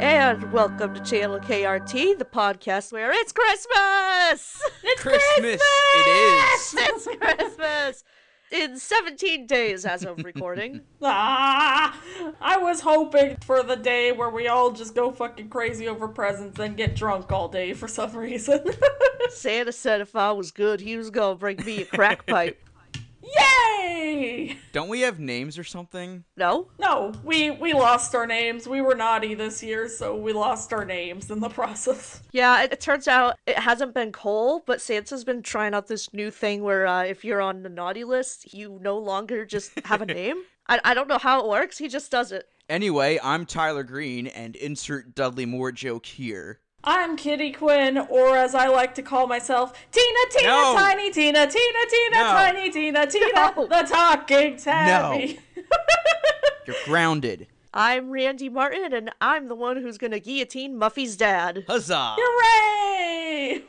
And welcome to Channel KRT, the podcast where it's Christmas! It's Christmas! It is! It's Christmas! In 17 days as of recording. I was hoping for the day where we all just go fucking crazy over presents and get drunk all day for some reason. Santa said if I was good, he was gonna bring me a crack pipe. Yay! Don't we have names or something? No? No, we lost our names. We were naughty this year, so we lost our names in the process. Yeah, it turns out it hasn't been Cole, but Santa's been trying out this new thing where if you're on the naughty list, you no longer just have a name. I don't know how it works, he just does it. Anyway, I'm Tyler Green, and insert Dudley Moore joke here. I'm Kitty Quinn, or as I like to call myself, Tina, No. Tiny Tina, Tina, No. Tiny Tina, No. the talking tabby. You're grounded. I'm Randy Martin, and I'm the one who's gonna guillotine Muffy's dad. Huzzah! Hooray!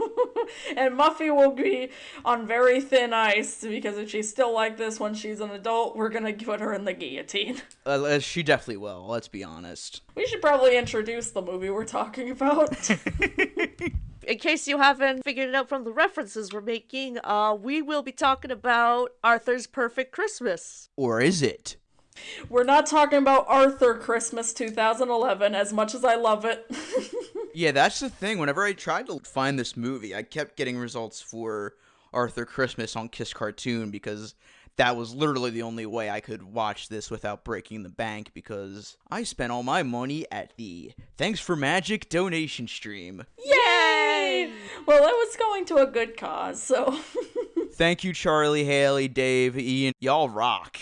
And Muffy will be on very thin ice, because if she's still like this when she's an adult, we're gonna put her in the guillotine. She definitely will, let's be honest. We should probably introduce the movie we're talking about. In case you haven't figured it out from the references we're making, we will be talking about Arthur's Perfect Christmas. Or is it? We're not talking about Arthur Christmas 2011, as much as I love it. Yeah, that's the thing. Whenever I tried to find this movie, I kept getting results for Arthur Christmas on Kiss Cartoon because that was literally the only way I could watch this without breaking the bank, because I spent all my money at the Thanks for Magic donation stream. Yay! Well, it was going to a good cause, so... Thank you, Charlie, Haley, Dave, Ian. Y'all rock.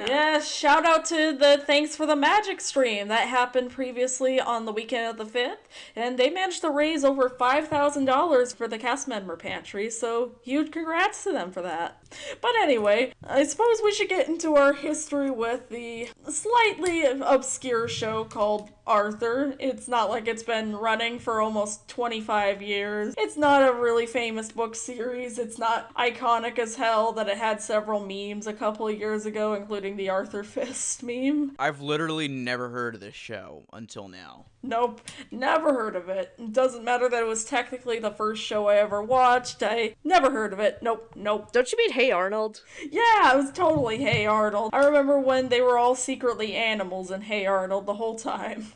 Yes, shout out to the Thanks for the Magic stream. That happened previously on the weekend of the 5th, and they managed to raise over $5,000 for the cast member pantry, so huge congrats to them for that. But anyway, I suppose we should get into our history with the slightly obscure show called Arthur. It's not like it's been running for almost 25 years. It's not a really famous book series. It's not iconic as hell that it had several memes a couple of years ago, including the Arthur Fist meme. I've literally never heard of this show until now. Nope, never heard of it. It doesn't matter that it was technically the first show I ever watched. I never heard of it. Nope. Don't you mean Hey Arnold? Yeah, it was totally Hey Arnold. I remember when they were all secretly animals in Hey Arnold the whole time.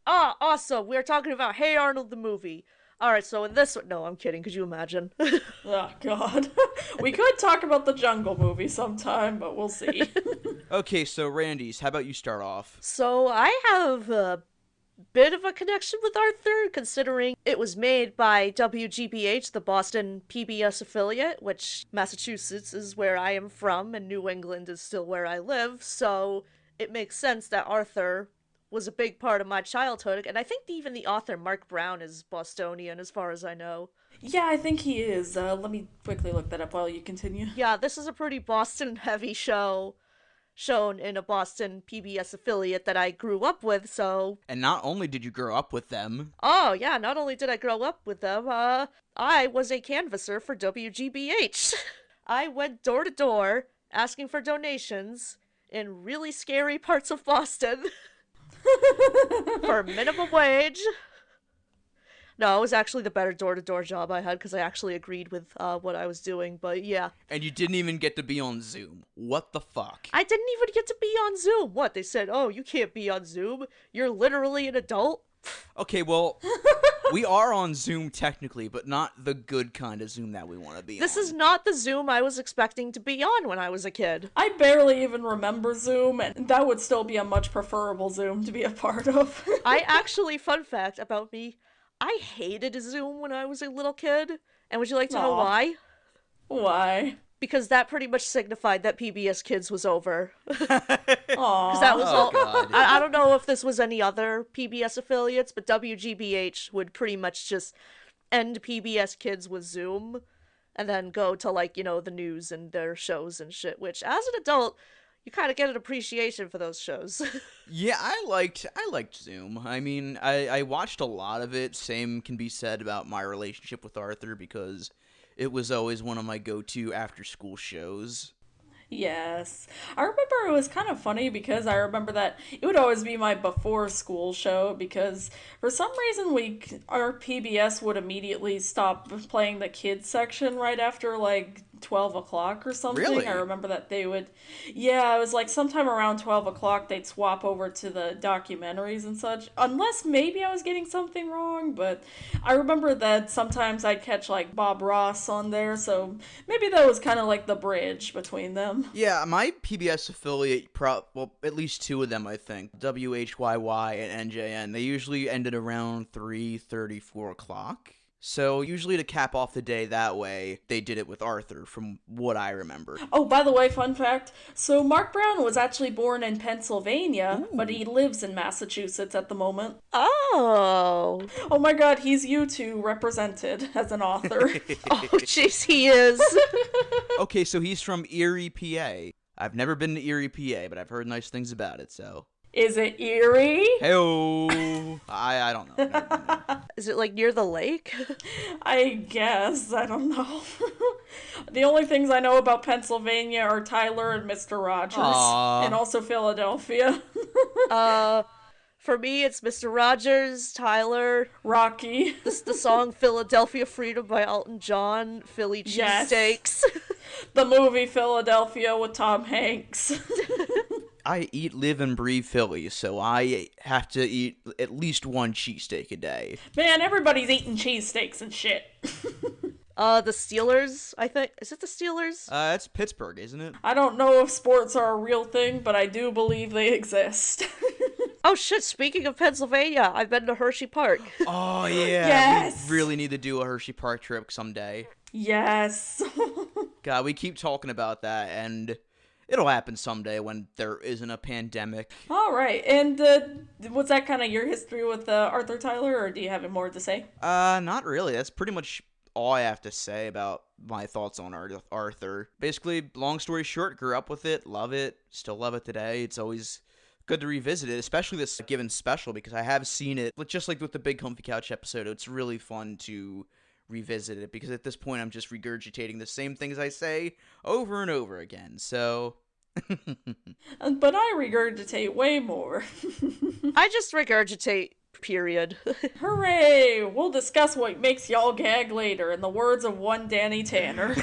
Ah, awesome. We're talking about Hey Arnold the movie. Alright, so in this one... No, I'm kidding. Could you imagine? Oh, God. We could talk about the Jungle movie sometime, but we'll see. Okay, so Randy's, how about you start off? So I have a bit of a connection with Arthur, considering it was made by WGBH, the Boston PBS affiliate, which Massachusetts is where I am from, and New England is still where I live, so it makes sense that Arthur was a big part of my childhood, and I think even the author, Mark Brown, is Bostonian, as far as I know. Yeah, I think he is. Let me quickly look that up while you continue. Yeah, this is a pretty Boston-heavy show, shown in a Boston PBS affiliate that I grew up with, so... And not only did you grow up with them... Oh, yeah, not only did I grow up with them, I was a canvasser for WGBH. I went door to door, asking for donations in really scary parts of Boston. For minimum wage. No, it was actually the better door-to-door job I had, because I actually agreed with what I was doing, but yeah. And you didn't even get to be on Zoom. What the fuck? I didn't even get to be on Zoom. What, they said, oh, you can't be on Zoom? You're literally an adult? Okay, well, we are on Zoom technically, but not the good kind of Zoom that we want to be on. This is not the Zoom I was expecting to be on when I was a kid. I barely even remember Zoom, and that would still be a much preferable Zoom to be a part of. I actually, fun fact about me, I hated Zoom when I was a little kid. And would you like to know why? Why? Because that pretty much signified that PBS Kids was over. Aww. Because that was all. God. I don't know if this was any other PBS affiliates, but WGBH would pretty much just end PBS Kids with Zoom, and then go to, like, you know, the news and their shows and shit. Which, as an adult, you kind of get an appreciation for those shows. Yeah, I liked Zoom. I mean, I watched a lot of it. Same can be said about my relationship with Arthur, because it was always one of my go-to after-school shows. Yes. I remember it was kind of funny because I remember that it would always be my before school show because for some reason our PBS would immediately stop playing the kids section right after like 12 o'clock or something. I Really? remember that they would, yeah, it was like sometime around 12 o'clock they'd swap over to the documentaries and such. Unless maybe I was getting something wrong, but I remember that sometimes I'd catch like Bob Ross on there, so maybe that was kind of like the bridge between them. Yeah, my PBS affiliate, well, at least two of them, I think, WHYY and NJN, they usually ended around 3:30, 4 o'clock. So usually to cap off the day that way, they did it with Arthur, from what I remember. Oh, by the way, fun fact. So Mark Brown was actually born in Pennsylvania, but he lives in Massachusetts at the moment. Oh. Oh my god, he's U2 represented as an author. Oh, jeez, he is. Okay, so he's from Erie, PA. I've never been to Erie, PA, but I've heard nice things about it, so... Is it Erie? Hey-oh! I don't know. Never been there. Is it like near the lake? I guess. I don't know. The only things I know about Pennsylvania are Tyler and Mr. Rogers. Aww. And also Philadelphia. For me, it's Mr. Rogers, Tyler, Rocky. the song Philadelphia Freedom by Elton John, Philly Yes. cheesesteaks. The movie Philadelphia with Tom Hanks. I eat, live, and breathe Philly, so I have to eat at least one cheesesteak a day. Man, everybody's eating cheesesteaks and shit. The Steelers, I think. Is it the Steelers? That's Pittsburgh, isn't it? I don't know if sports are a real thing, but I do believe they exist. Oh shit, speaking of Pennsylvania, I've been to Hershey Park. Oh, yeah. Yes. We really need to do a Hershey Park trip someday. Yes. God, we keep talking about that, and it'll happen someday when there isn't a pandemic. All right. And was that kind of your history with Arthur Tyler, or do you have more to say? Not really. That's pretty much all I have to say about my thoughts on Arthur. Basically, long story short, grew up with it, love it, still love it today. It's always good to revisit it, especially this given special, because I have seen it, just like with the Big Comfy Couch episode. It's really fun to revisit it, because at this point I'm just regurgitating the same things I say over and over again, so... But I regurgitate way more. I just regurgitate, period. Hooray! We'll discuss what makes y'all gag later, in the words of one Danny Tanner.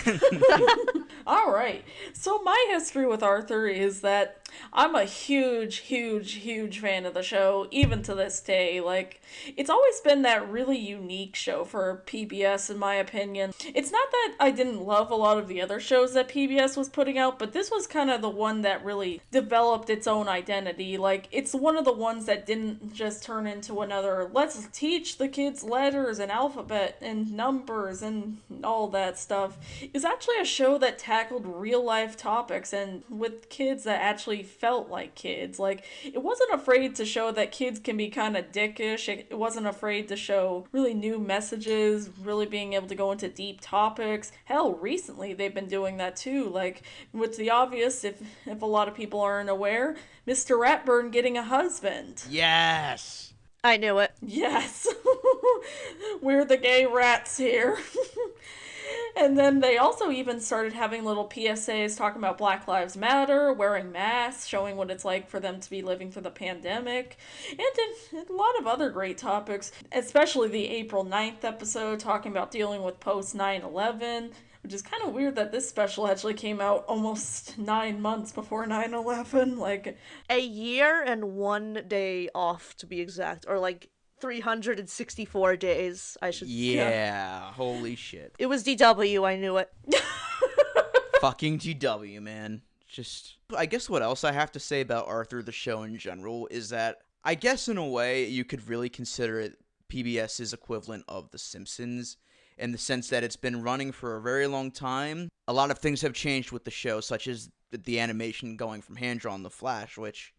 Alright, so my history with Arthur is that I'm a huge fan of the show, even to this day. Like, it's always been that really unique show for PBS, in my opinion. It's not that I didn't love a lot of the other shows that PBS was putting out, but this was kind of the one that really developed its own identity. Like, it's one of the ones that didn't just turn into another, let's teach the kids letters and alphabet and numbers and all that stuff. It's actually a show that tackled real life topics and with kids that actually felt like kids. Like, it wasn't afraid to show that kids can be kind of dickish. It wasn't afraid to show really new messages, really being able to go into deep topics. Hell, recently they've been doing that too. Like, with the obvious, if a lot of people aren't aware, Mr. Ratburn getting a husband. Yes! I knew it. Yes. We're the gay rats here. And then they also even started having little PSAs talking about Black Lives Matter, wearing masks, showing what it's like for them to be living through the pandemic, and a lot of other great topics, especially the April 9th episode talking about dealing with post 9/11, which is kind of weird that this special actually came out almost 9 months before 9/11. Like, A year and 1 day off, to be exact, or like 364 days, I should say. Yeah, holy shit. It was DW, I knew it. Fucking GW, man. Just, I guess what else I have to say about Arthur the show in general is that I guess in a way you could really consider it PBS's equivalent of The Simpsons, in the sense that it's been running for a very long time. A lot of things have changed with the show, such as the animation going from hand-drawn to Flash, which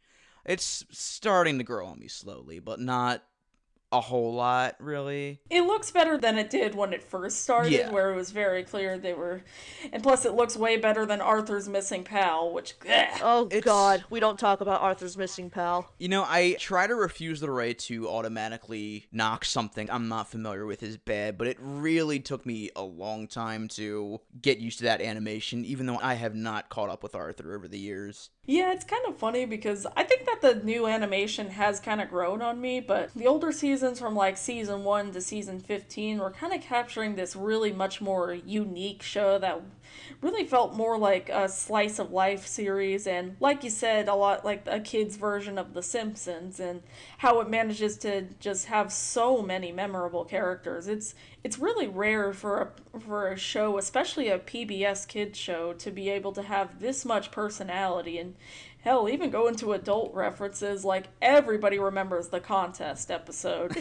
it's starting to grow on me slowly, but not a whole lot, really. It looks better than it did when it first started, Yeah. where it was very clear they were... And plus it looks way better than Arthur's Missing Pal, which... Oh, God. We don't talk about Arthur's Missing Pal. You know, I try to refuse the right to automatically knock something I'm not familiar with as bad, but it really took me a long time to get used to that animation, even though I have not caught up with Arthur over the years. Yeah, it's kind of funny because I think that the new animation has kind of grown on me, but the older seasons from like season 1 to season 15 were kind of capturing this really much more unique show that really felt more like a slice of life series, and like you said, a lot like a kid's version of The Simpsons, and how it manages to just have so many memorable characters. It's really rare for a show, especially a PBS kids show, to be able to have this much personality, and hell, even go into adult references, like everybody remembers the contest episode.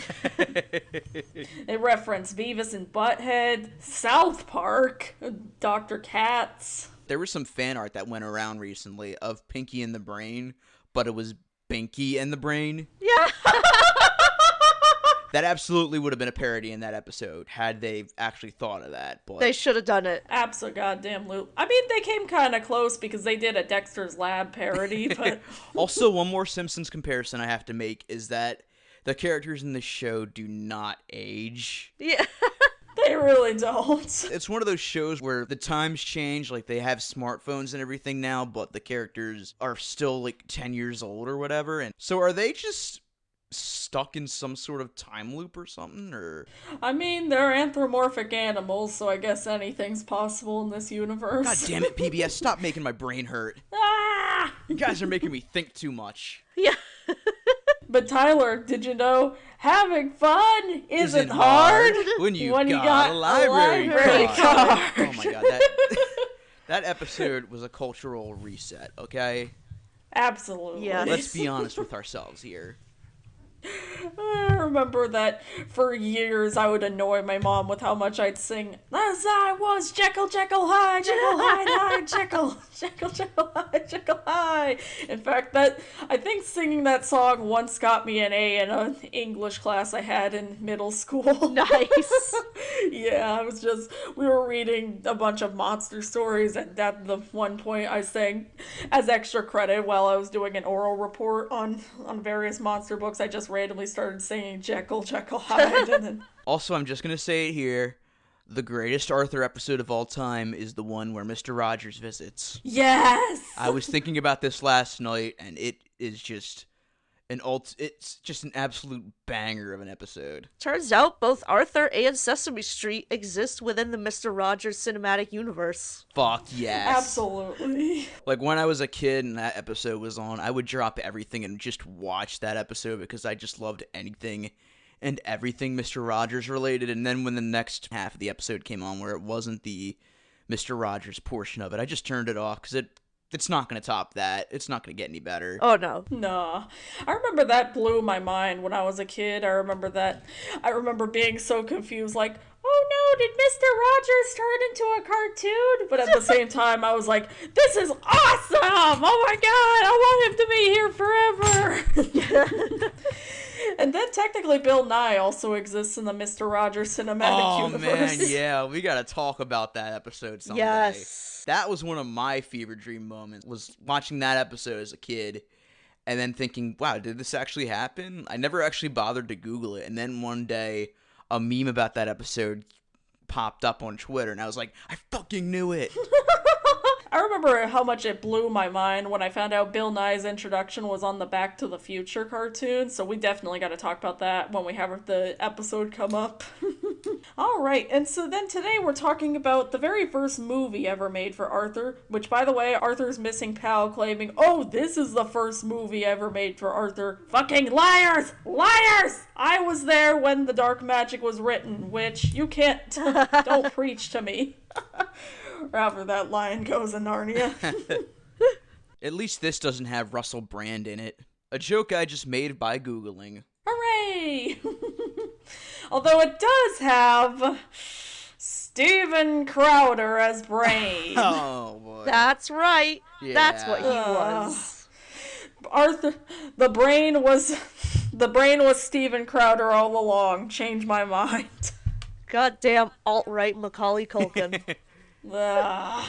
They reference Beavis and Butthead, South Park, Dr. Katz. There was some fan art that went around recently of Pinky and the Brain, but it was Binky and the Brain. Yeah. That absolutely would have been a parody in that episode, had they actually thought of that. But They should have done it. Abso-goddamn-loop. I mean, they came kind of close because they did a Dexter's Lab parody, but... Also, one more Simpsons comparison I have to make is that the characters in this show do not age. Yeah. They really don't. It's one of those shows where the times change, like they have smartphones and everything now, but the characters are still like 10 years old or whatever. And so are they just stuck in some sort of time loop or something, or... I mean, they're anthropomorphic animals, so I guess anything's possible in this universe. God damn it, PBS, stop making my brain hurt. Ah! You guys are making me think too much. Yeah. But Tyler, did you know having fun isn't hard when you got got a library card. Oh my god, that episode was a cultural reset, okay? Absolutely. Yes. Let's be honest with ourselves here. I remember that for years I would annoy my mom with how much I'd sing, as I was Jekyll, Jekyll high, Jekyll high, Jekyll, Jekyll, Jekyll high, Jekyll high. In fact, I think singing that song once got me an A in an English class I had in middle school. Nice. Yeah, we were reading a bunch of monster stories, and at the one point I sang as extra credit while I was doing an oral report on various monster books. I just randomly started singing Jekyll, Jekyll Hyde, and then... Also, I'm just gonna say it here, the greatest Arthur episode of all time is the one where Mr. Rogers visits. Yes! I was thinking about this last night, and it is just it's just an absolute banger of an episode. Turns out both Arthur and Sesame Street exist within the Mr. Rogers cinematic universe. Fuck yes. Absolutely. Like, when I was a kid and that episode was on, I would drop everything and just watch that episode because I just loved anything and everything Mr. Rogers related. And then when the next half of the episode came on where it wasn't the Mr. Rogers portion of it, I just turned it off because it's not going to top that. It's not going to get any better. Oh, no. Nah. I remember that blew my mind when I was a kid. I remember being so confused, like, oh no, did Mr. Rogers turn into a cartoon? But at the same time, I was like, this is awesome! Oh my god, I want him to be here forever! And then technically Bill Nye also exists in the Mr. Rogers cinematic universe. Oh man, yeah, we gotta talk about that episode someday. Yes. That was one of my fever dream moments, was watching that episode as a kid and then thinking, wow, did this actually happen? I never actually bothered to Google it, and then one day a meme about that episode popped up on Twitter, and I was like, I fucking knew it. I remember how much it blew my mind when I found out Bill Nye's introduction was on the Back to the Future cartoon, so we definitely got to talk about that when we have the episode come up. Alright, and so then today we're talking about the very first movie ever made for Arthur, which, by the way, Arthur's Missing Pal claiming, oh, this is the first movie ever made for Arthur. Fucking liars! Liars! I was there when The Dark Magic was written, which you can't... Don't preach to me. Rather that lion goes in Narnia. At least this doesn't have Russell Brand in it. A joke I just made by Googling. Hooray! Although it does have Steven Crowder as Brain. Oh, boy. That's right. Yeah. That's what he was. Arthur, the Brain was The brain was Steven Crowder all along. Change my mind. Goddamn alt-right Macaulay Culkin. I'll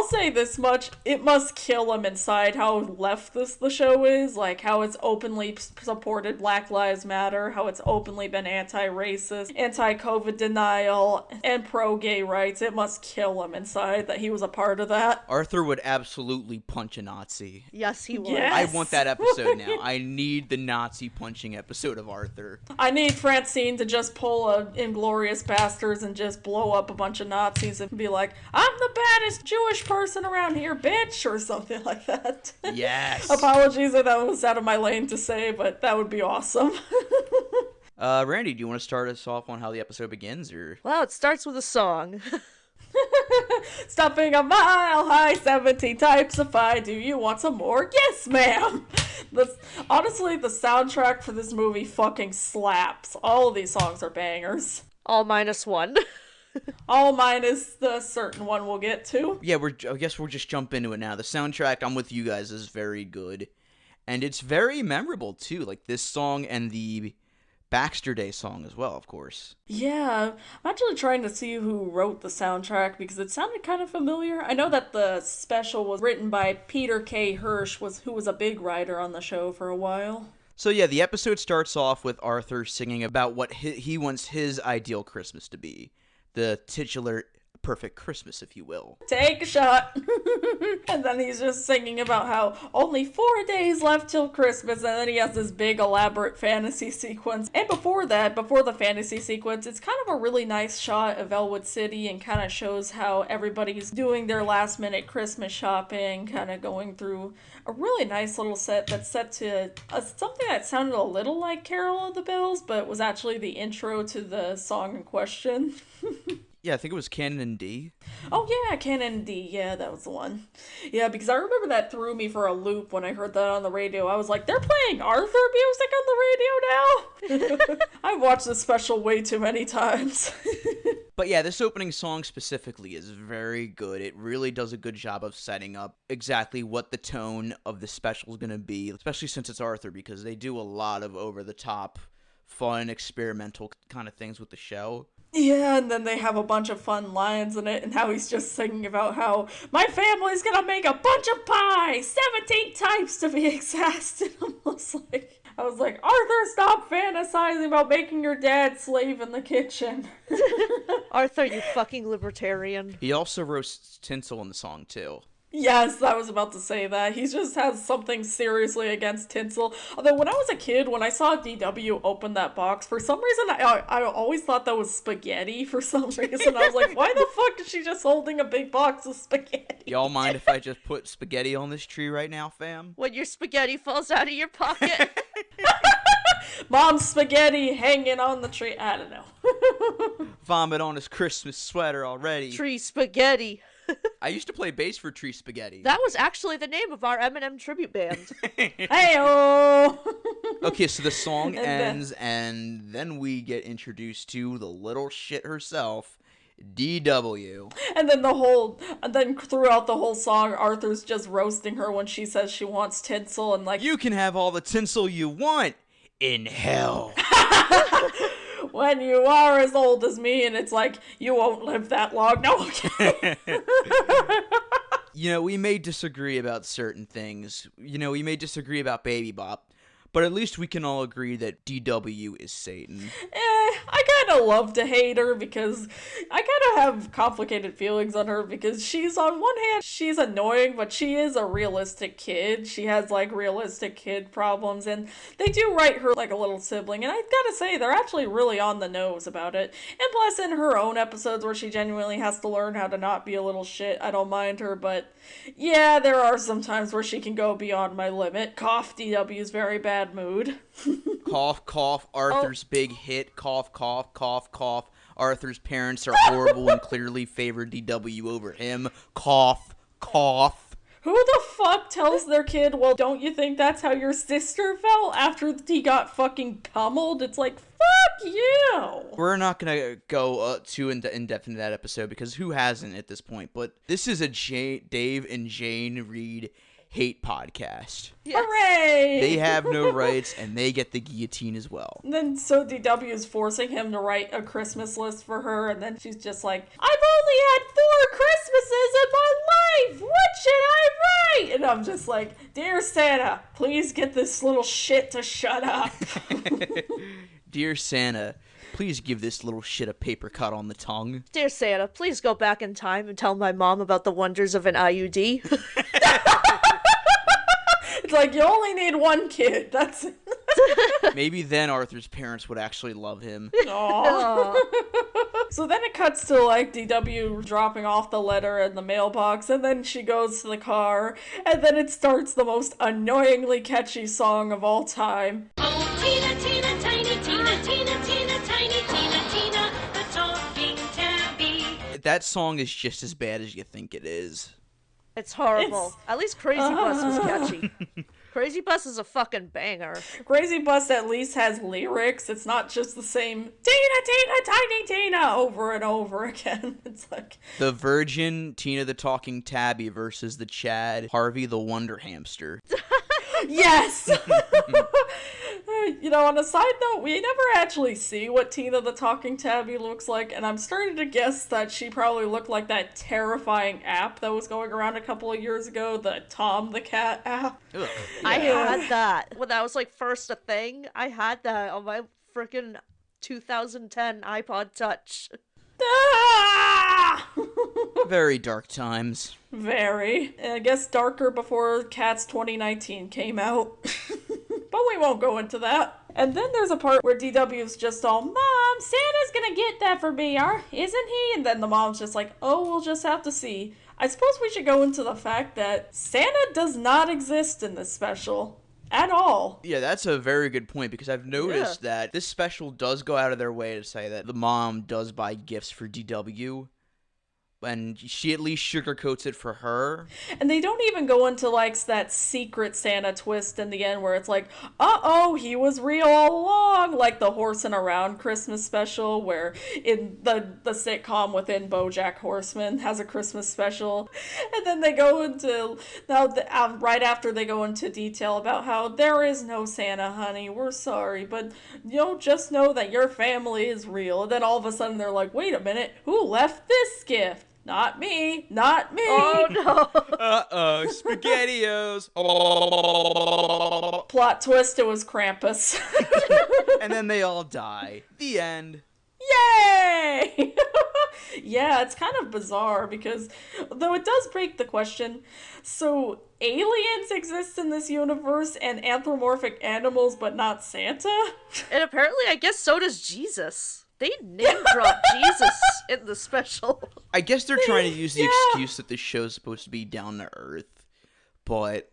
say this much. It must kill him inside how leftist the show is. Like, how it's openly supported Black Lives Matter, how it's openly been anti-racist, anti-COVID denial, and pro-gay rights. It must kill him inside that he was a part of that. Arthur would absolutely punch a Nazi. Yes, he would. Yes. I want that episode now. I need the Nazi punching episode of Arthur. I need Francine to just pull a Inglorious Bastards and just blow up a bunch of Nazis and be like, I'm the baddest Jewish person around here, bitch, or something like that. Yes. Apologies if that was out of my lane to say, but that would be awesome. Randy, do you want to start us off on how the episode begins, or? Well, it starts with a song. Stopping a mile high, 17 types of pie. Do you want some more? Yes, ma'am. Honestly, the soundtrack for this movie fucking slaps. All of these songs are bangers. All minus one. All minus the certain one we'll get to. Yeah, I guess we'll just jump into it now. The soundtrack, I'm with you guys, is very good. And it's very memorable, too. Like, this song and the Baxter Day song as well, of course. Yeah, I'm actually trying to see who wrote the soundtrack because it sounded kind of familiar. I know that the special was written by Peter K. Hirsch, who was a big writer on the show for a while. So yeah, the episode starts off with Arthur singing about what he wants his ideal Christmas to be. The titular perfect Christmas, if you will. Take a shot. And then he's just singing about how only 4 days left till Christmas, and then he has this big elaborate fantasy sequence. And before the fantasy sequence, it's kind of a really nice shot of Elwood City and kind of shows how everybody's doing their last minute Christmas shopping, kind of going through a really nice little set that's set to something that sounded a little like Carol of the Bells, but was actually the intro to the song in question. Yeah, I think it was Canon D. Oh yeah, Canon D. Yeah, that was the one. Yeah, because I remember that threw me for a loop when I heard that on the radio. I was like, they're playing Arthur music on the radio now? I've watched this special way too many times. But yeah, this opening song specifically is very good. It really does a good job of setting up exactly what the tone of the special is going to be, especially since it's Arthur, because they do a lot of over-the-top, fun, experimental kind of things with the show. Yeah, and then they have a bunch of fun lines in it, and how he's just singing about how my family's gonna make a bunch of pie, 17 types to be exact. And I was like, Arthur, stop fantasizing about making your dad slave in the kitchen. Arthur, you fucking libertarian. He also roasts tinsel in the song, too. Yes, I was about to say that. He just has something seriously against tinsel. Although when I was a kid, when I saw DW open that box, for some reason I always thought that was spaghetti for some reason. I was like, why the fuck is she just holding a big box of spaghetti? Y'all mind if I just put spaghetti on this tree right now, fam? When your spaghetti falls out of your pocket. Mom's spaghetti hanging on the tree. I don't know. Vomit on his Christmas sweater already. Tree spaghetti. I used to play bass for Tree Spaghetti. That was actually the name of our Eminem tribute band. Hey-oh! Okay, so the song ends, and then we get introduced to the little shit herself, DW. And then throughout the whole song, Arthur's just roasting her when she says she wants tinsel and like, you can have all the tinsel you want in hell. When you are as old as me, and it's like, you won't live that long. No, okay. You know, we may disagree about certain things. You know, we may disagree about Baby Bop. But at least we can all agree that DW is Satan. I kind of love to hate her because I kind of have complicated feelings on her because she's, on one hand, she's annoying, but she is a realistic kid. She has, like, realistic kid problems, and they do write her like a little sibling, and I gotta say, they're actually really on the nose about it. And plus, in her own episodes where she genuinely has to learn how to not be a little shit, I don't mind her, but yeah, there are some times where she can go beyond my limit. Cough, DW's very bad mood. Cough, cough, Arthur's big hit. Cough, cough, cough, cough. Arthur's parents are horrible and clearly favor DW over him. Cough, cough. Who the fuck tells their kid, well, don't you think that's how your sister felt after he got fucking pummeled? It's like, fuck you! We're not gonna go too in-depth into that episode because who hasn't at this point, but this is a Dave and Jane Reed hate podcast. Yes. Hooray! They have no rights, and they get the guillotine as well. And then so DW is forcing him to write a Christmas list for her, and then she's just like, I've only had 4 Christmases in my life! What should I write? And I'm just like, Dear Santa, please get this little shit to shut up. Dear Santa, please give this little shit a paper cut on the tongue. Dear Santa, please go back in time and tell my mom about the wonders of an IUD. It's like, you only need 1 kid, that's it. Maybe then Arthur's parents would actually love him. Aww. So then it cuts to, like, DW dropping off the letter in the mailbox, and then she goes to the car, and then it starts the most annoyingly catchy song of all time. Oh, Tina, Tina, tiny Tina, Tina, Tina, tiny Tina, Tina, the talking tabby. That song is just as bad as you think it is. It's horrible. At least Crazy Bus was catchy. Crazy Bus is a fucking banger. Crazy Bus at least has lyrics. It's not just the same Tina, Tina, tiny Tina over and over again. It's like The Virgin, Tina the Talking Tabby versus the Chad, Harvey the Wonder Hamster. yes! You know, on a side note, we never actually see what Tina the Talking Tabby looks like, and I'm starting to guess that she probably looked like that terrifying app that was going around a couple of years ago, the Tom the Cat app. Ugh. I had that. When that was like first a thing, I had that on my freaking 2010 iPod Touch. Ah! Very dark times. Very. I guess darker before Cats 2019 came out. But we won't go into that. And then there's a part where DW's just all, Mom, Santa's gonna get that for me, isn't he? And then the mom's just like, oh, we'll just have to see. I suppose we should go into the fact that Santa does not exist in this special. At all. Yeah, that's a very good point, because I've noticed that this special does go out of their way to say that the mom does buy gifts for DW, and she at least sugarcoats it for her. And they don't even go into, like, that secret Santa twist in the end where it's like, uh-oh, he was real all along, like the Horsing Around Christmas special, where in the sitcom within BoJack Horseman has a Christmas special. And then they go into, right after they go into detail about how there is no Santa, honey, we're sorry, but just know that your family is real. And then all of a sudden they're like, wait a minute, who left this gift? Not me, not me. Oh no. Uh-oh, SpaghettiOs. Plot twist, it was Krampus. And then they all die. The end. Yay! Yeah, it's kind of bizarre because, though it does break the question, so aliens exist in this universe and anthropomorphic animals, but not Santa? And apparently, I guess so does Jesus. They name drop Jesus in the special. I guess they're trying to use the excuse that this show's supposed to be down to earth, but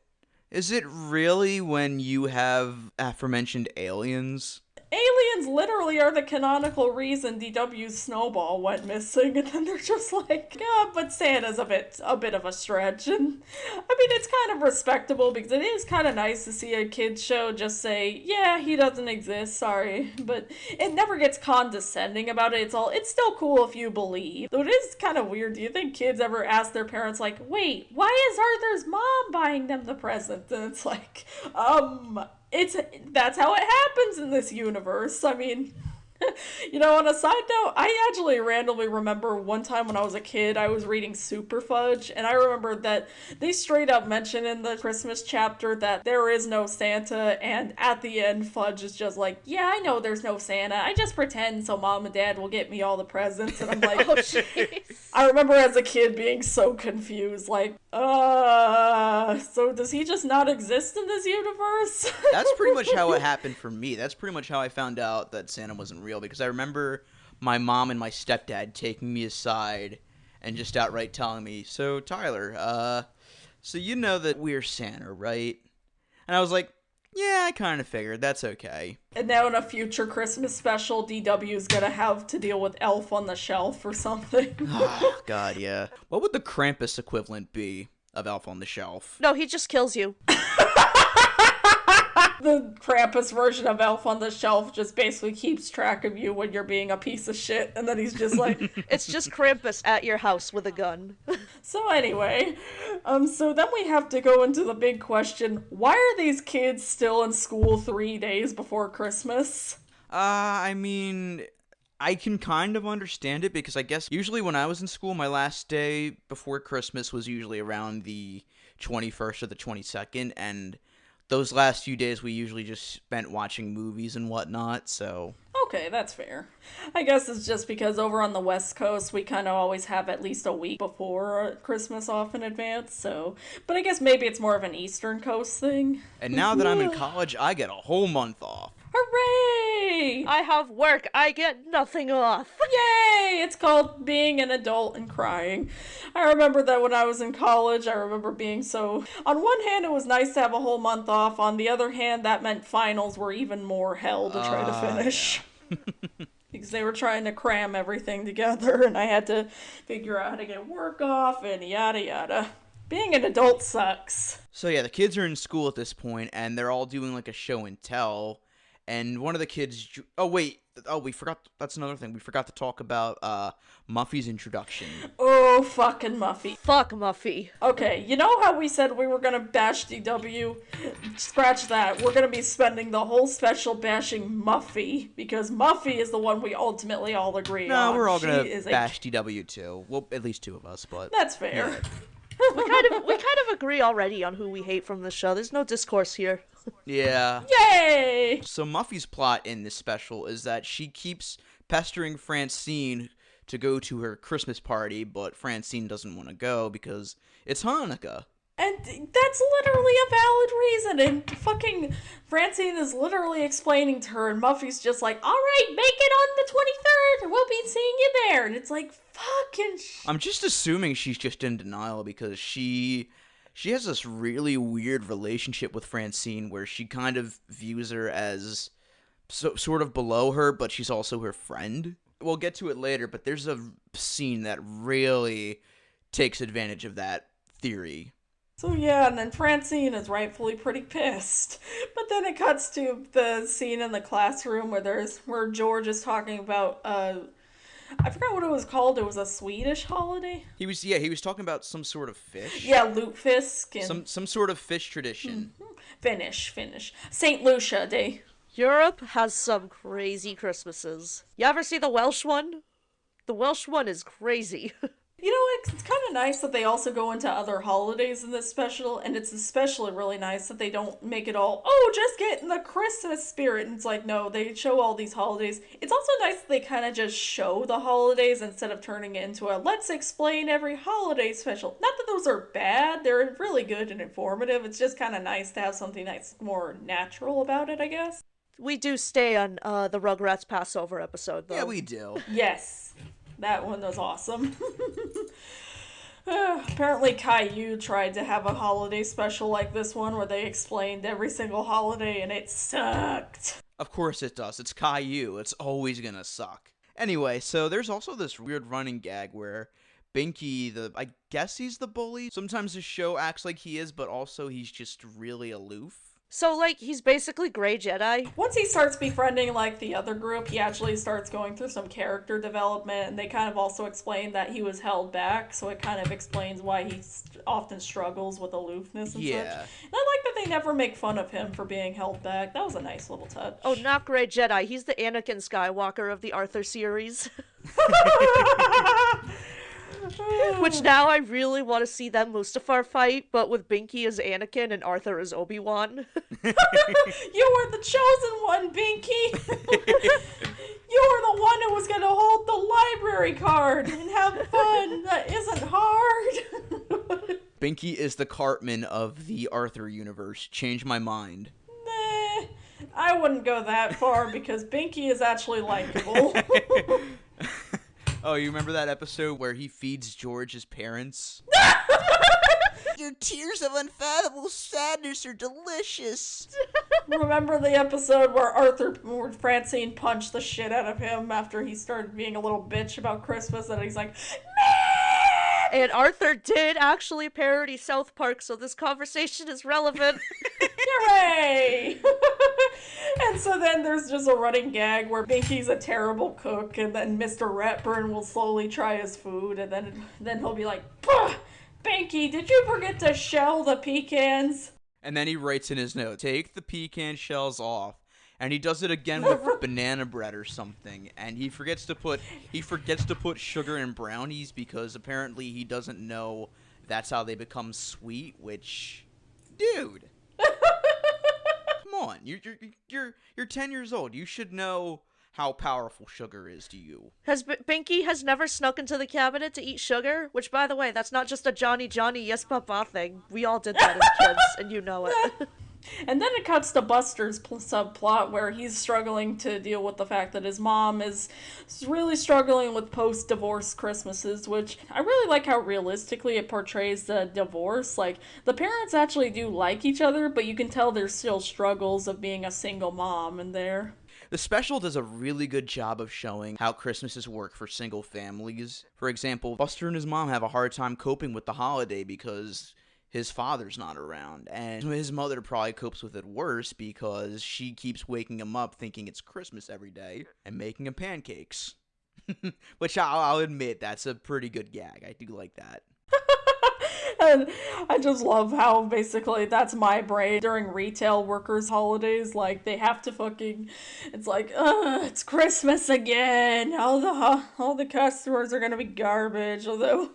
is it really when you have aforementioned aliens? Aliens literally are the canonical reason DW's Snowball went missing, and then they're just like, yeah, but Santa's a bit of a stretch. And I mean, it's kind of respectable because it is kind of nice to see a kid's show just say, yeah, he doesn't exist, sorry. But it never gets condescending about it. It's still cool if you believe. Though it is kind of weird. Do you think kids ever ask their parents, like, wait, why is Arthur's mom buying them the present? And it's like, that's how it happens in this universe. I mean, on a side note, I actually randomly remember one time when I was a kid, I was reading Super Fudge, and I remember that they straight up mention in the Christmas chapter that there is no Santa, and at the end, Fudge is just like, yeah, I know there's no Santa, I just pretend so Mom and Dad will get me all the presents, and I'm like, Oh, jeez. I remember as a kid being so confused, like, so does he just not exist in this universe? That's pretty much how it happened for me. That's pretty much how I found out that Santa wasn't real, because I remember my mom and my stepdad taking me aside and just outright telling me, so Tyler, so you know that we're Santa, right? And I was like, yeah, I kind of figured. That's okay. And now in a future Christmas special, DW's gonna have to deal with Elf on the Shelf or something. Oh, God, yeah. What would the Krampus equivalent be of Elf on the Shelf? No, he just kills you. The Krampus version of Elf on the Shelf just basically keeps track of you when you're being a piece of shit, and then he's just like... It's just Krampus at your house with a gun. So anyway, so then we have to go into the big question, why are these kids still in school 3 days before Christmas? I mean, I can kind of understand it because I guess usually when I was in school, my last day before Christmas was usually around the 21st or the 22nd, and those last few days we usually just spent watching movies and whatnot, so... Okay, that's fair. I guess it's just because over on the West Coast, we kind of always have at least a week before Christmas off in advance, so... But I guess maybe it's more of an Eastern Coast thing. And now that I'm in college, I get a whole month off. Hooray! I have work. I get nothing off. Yay! It's called being an adult and crying. I remember that when I was in college, I remember being so... On one hand, it was nice to have a whole month off. On the other hand, that meant finals were even more hell to try to finish. Yeah. Because they were trying to cram everything together, and I had to figure out how to get work off, and yada yada. Being an adult sucks. So yeah, the kids are in school at this point, and they're all doing like a show and tell. And one of the kids... we forgot... That's another thing. We forgot to talk about Muffy's introduction. Oh, fucking Muffy. Fuck Muffy. Okay, you know how we said we were gonna bash DW? Scratch that. We're gonna be spending the whole special bashing Muffy, because Muffy is the one we ultimately all agree on. No, we're all gonna She is bash DW too. Well, at least two of us, but... That's fair. Yeah. We kind of agree already on who we hate from the show. There's no discourse here. Yeah. Yay! So Muffy's plot in this special is that she keeps pestering Francine to go to her Christmas party, but Francine doesn't want to go because it's Hanukkah. And that's literally a valid reason, and fucking Francine is literally explaining to her, and Muffy's just like, alright, make it on the 23rd, we'll be seeing you there, and it's like, fucking I'm just assuming she's just in denial because she has this really weird relationship with Francine where she kind of views her as sort of below her, but she's also her friend. We'll get to it later, but there's a scene that really takes advantage of that theory. So yeah, and then Francine is rightfully pretty pissed. But then it cuts to the scene in the classroom where George is talking about I forgot what it was called. It was a Swedish holiday. He was talking about some sort of fish. Yeah, lutefisk and some sort of fish tradition. Finnish. St. Lucia Day. Europe has some crazy Christmases. You ever see the Welsh one? The Welsh one is crazy. You know, it's kind of nice that they also go into other holidays in this special, and it's especially really nice that they don't make it all, oh, just get in the Christmas spirit. And it's like, no, they show all these holidays. It's also nice that they kind of just show the holidays instead of turning it into a let's explain every holiday special. Not that those are bad, they're really good and informative. It's just kind of nice to have something that's more natural about it, I guess. We do stay on the Rugrats Passover episode, though. Yeah, we do. Yes. That one was awesome. Apparently Caillou tried to have a holiday special like this one where they explained every single holiday and it sucked. Of course it does. It's Caillou. It's always gonna suck. Anyway, so there's also this weird running gag where Binky, I guess he's the bully. Sometimes the show acts like he is, but also he's just really aloof. So, like, he's basically Grey Jedi. Once he starts befriending, like, the other group, he actually starts going through some character development, and they kind of also explain that he was held back, so it kind of explains why he often struggles with aloofness and such. And I like that they never make fun of him for being held back. That was a nice little touch. Oh, not Grey Jedi. He's the Anakin Skywalker of the Arthur series. Which now I really want to see them Mustafar fight, but with Binky as Anakin and Arthur as Obi-Wan. You were the chosen one, Binky! You were the one who was going to hold the library card and have fun. That isn't hard. Binky is the Cartman of the Arthur universe. Change my mind. Nah, I wouldn't go that far because Binky is actually likable. Oh, you remember that episode where he feeds George's parents? Your tears of unfathomable sadness are delicious. Remember the episode where Francine punched the shit out of him after he started being a little bitch about Christmas, and he's like, man! And Arthur did actually parody South Park, so this conversation is relevant. Yeah, Hooray! And so then there's just a running gag where Binky's a terrible cook, and then Mr. Ratburn will slowly try his food, and then he'll be like, "Pah! Binky, did you forget to shell the pecans?" And then he writes in his note, take the pecan shells off. And he does it again with banana bread or something. And he forgets to put sugar in brownies because apparently he doesn't know that's how they become sweet, which, dude. Come on. You're 10 years old. You should know how powerful sugar is to you. Binky has never snuck into the cabinet to eat sugar, which, by the way, that's not just a Johnny, yes, papa thing. We all did that as kids, and you know it. And then it cuts to Buster's subplot where he's struggling to deal with the fact that his mom is really struggling with post-divorce Christmases, which I really like how realistically it portrays the divorce. Like, the parents actually do like each other, but you can tell there's still struggles of being a single mom in there. The special does a really good job of showing how Christmases work for single families. For example, Buster and his mom have a hard time coping with the holiday because his father's not around, and his mother probably copes with it worse because she keeps waking him up thinking it's Christmas every day and making him pancakes. Which I'll admit, that's a pretty good gag. I do like that. And I just love how basically that's my brain during retail workers' holidays. Like, they have to fucking, it's like, it's Christmas again. All the customers are gonna be garbage. Although,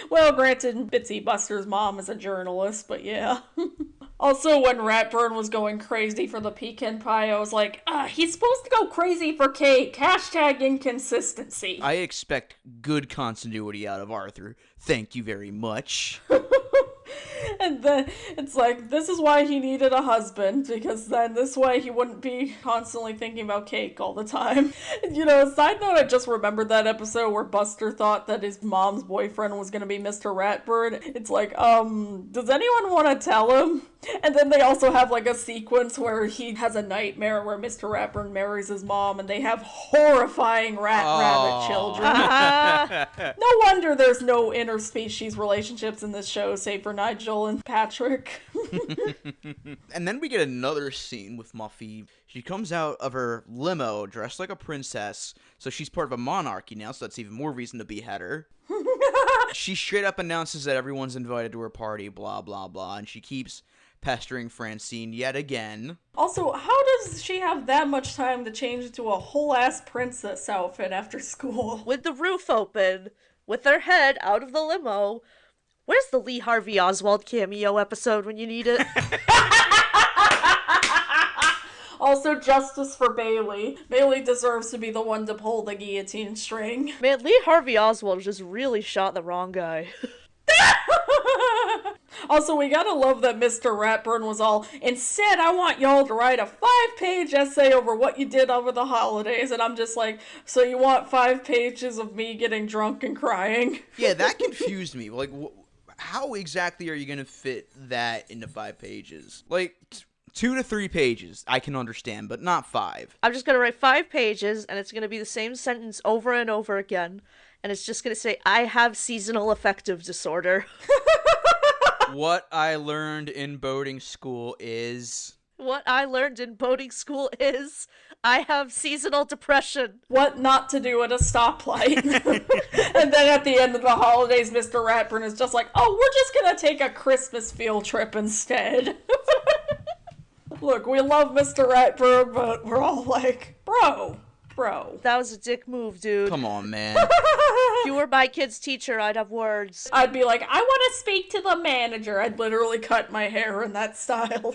well, granted, Bitsy Buster's mom is a journalist, but yeah. Also, when Ratburn was going crazy for the pecan pie, I was like, he's supposed to go crazy for cake. Hashtag inconsistency. I expect good continuity out of Arthur. Thank you very much. And then it's like, this is why he needed a husband, because then this way he wouldn't be constantly thinking about cake all the time. You know, side note, I just remembered that episode where Buster thought that his mom's boyfriend was going to be Mr. Ratbird. It's like, does anyone want to tell him? And then they also have like a sequence where he has a nightmare where Mr. Ratburn marries his mom and they have horrifying rabbit children. No wonder there's no interspecies relationships in this show, save for Nigel and Patrick. And then we get another scene with Muffy. She comes out of her limo dressed like a princess, so she's part of a monarchy now, so that's even more reason to behead her. She straight up announces that everyone's invited to her party, blah, blah, blah, and she keeps pestering Francine yet again. Also, how does she have that much time to change into a whole-ass princess outfit after school? With the roof open, with her head out of the limo. Where's the Lee Harvey Oswald cameo episode when you need it? Also, justice for Bailey. Bailey deserves to be the one to pull the guillotine string. Man, Lee Harvey Oswald just really shot the wrong guy. Also, we gotta love that Mr. Ratburn was all, instead I want y'all to write a 5-page essay over what you did over the holidays. And I'm just like, so you want 5 pages of me getting drunk and crying? Yeah, that confused me. Like, how exactly are you gonna fit that into 5 pages? Like, 2 to 3 pages, I can understand, but not 5. I'm just gonna write 5 pages, and it's gonna be the same sentence over and over again. And it's just gonna say, I have seasonal affective disorder. What I learned in boating school is... What I learned in boating school is, I have seasonal depression. What not to do at a stoplight. And then at the end of the holidays, Mr. Ratburn is just like, oh, we're just gonna take a Christmas field trip instead. Look, we love Mr. Ratburn, but we're all like, bro. That was a dick move, dude. Come on, man. If you were my kid's teacher, I'd have words. I'd be like, I want to speak to the manager. I'd literally cut my hair in that style.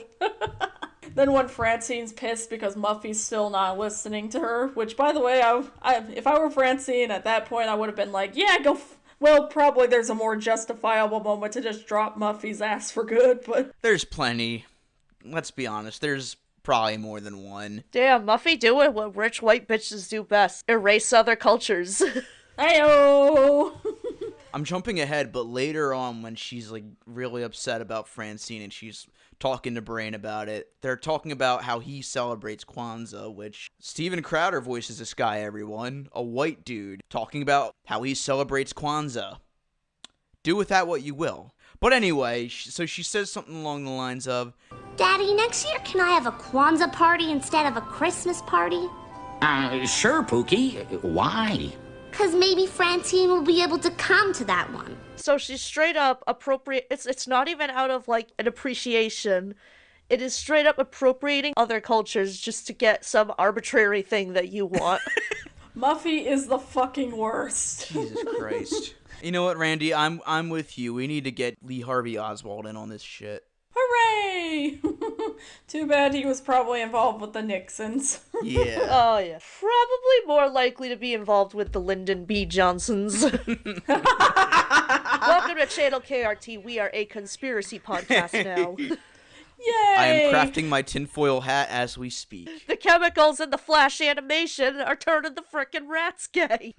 Then when Francine's pissed because Muffy's still not listening to her, which, by the way, if I were Francine at that point, I would have been like, yeah, go... Well, probably there's a more justifiable moment to just drop Muffy's ass for good, but... There's plenty. Let's be honest, there's probably more than one. Damn, Muffy doing what rich white bitches do best. Erase other cultures. Heyo! I'm jumping ahead, but later on when she's like really upset about Francine and she's talking to Brain about it, they're talking about how he celebrates Kwanzaa, which Steven Crowder voices this guy, everyone. A white dude talking about how he celebrates Kwanzaa. Do with that what you will. But anyway, so she says something along the lines of, Daddy, next year can I have a Kwanzaa party instead of a Christmas party? Sure, Pookie. Why? Because maybe Francine will be able to come to that one. So she's straight up appropriate. It's not even out of like an appreciation. It is straight up appropriating other cultures just to get some arbitrary thing that you want. Muffy is the fucking worst. Jesus Christ. You know what, Randy? I'm with you. We need to get Lee Harvey Oswald in on this shit. Hooray! Too bad he was probably involved with the Nixons. Yeah. Oh, yeah. Probably more likely to be involved with the Lyndon B. Johnsons. Welcome to Channel KRT. We are a conspiracy podcast now. Yay! I am crafting my tinfoil hat as we speak. The chemicals in the Flash animation are turning the frickin' rats gay.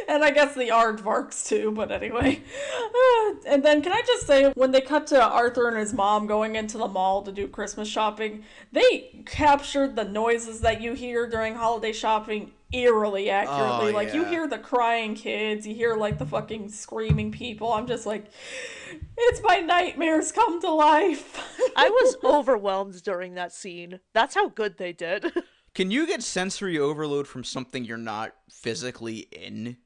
And I guess the aardvarks too, but anyway. And then can I just say, when they cut to Arthur and his mom going into the mall to do Christmas shopping, they captured the noises that you hear during holiday shopping eerily accurately. Oh, like, you yeah. hear the crying kids, you hear, like, the fucking screaming people. I'm just like, it's my nightmares come to life. I was overwhelmed during that scene. That's how good they did. Can you get sensory overload from something you're not physically in?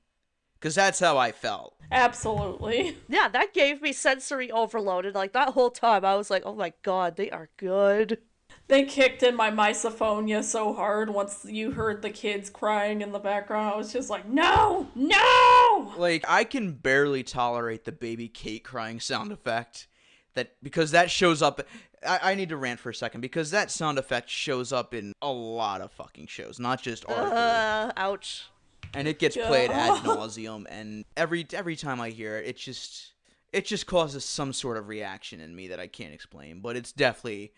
Because that's how I felt. Absolutely. Yeah, that gave me sensory overload. And like that whole time, I was like, oh my god, they are good. They kicked in my misophonia so hard once you heard the kids crying in the background. I was just like, no! No! Like, I can barely tolerate the baby Kate crying sound effect. Because that shows up... I need to rant for a second, because that sound effect shows up in a lot of fucking shows, not just Arthur. Ouch. And it gets played ad nauseum, and every time I hear it, it just causes some sort of reaction in me that I can't explain. But there's definitely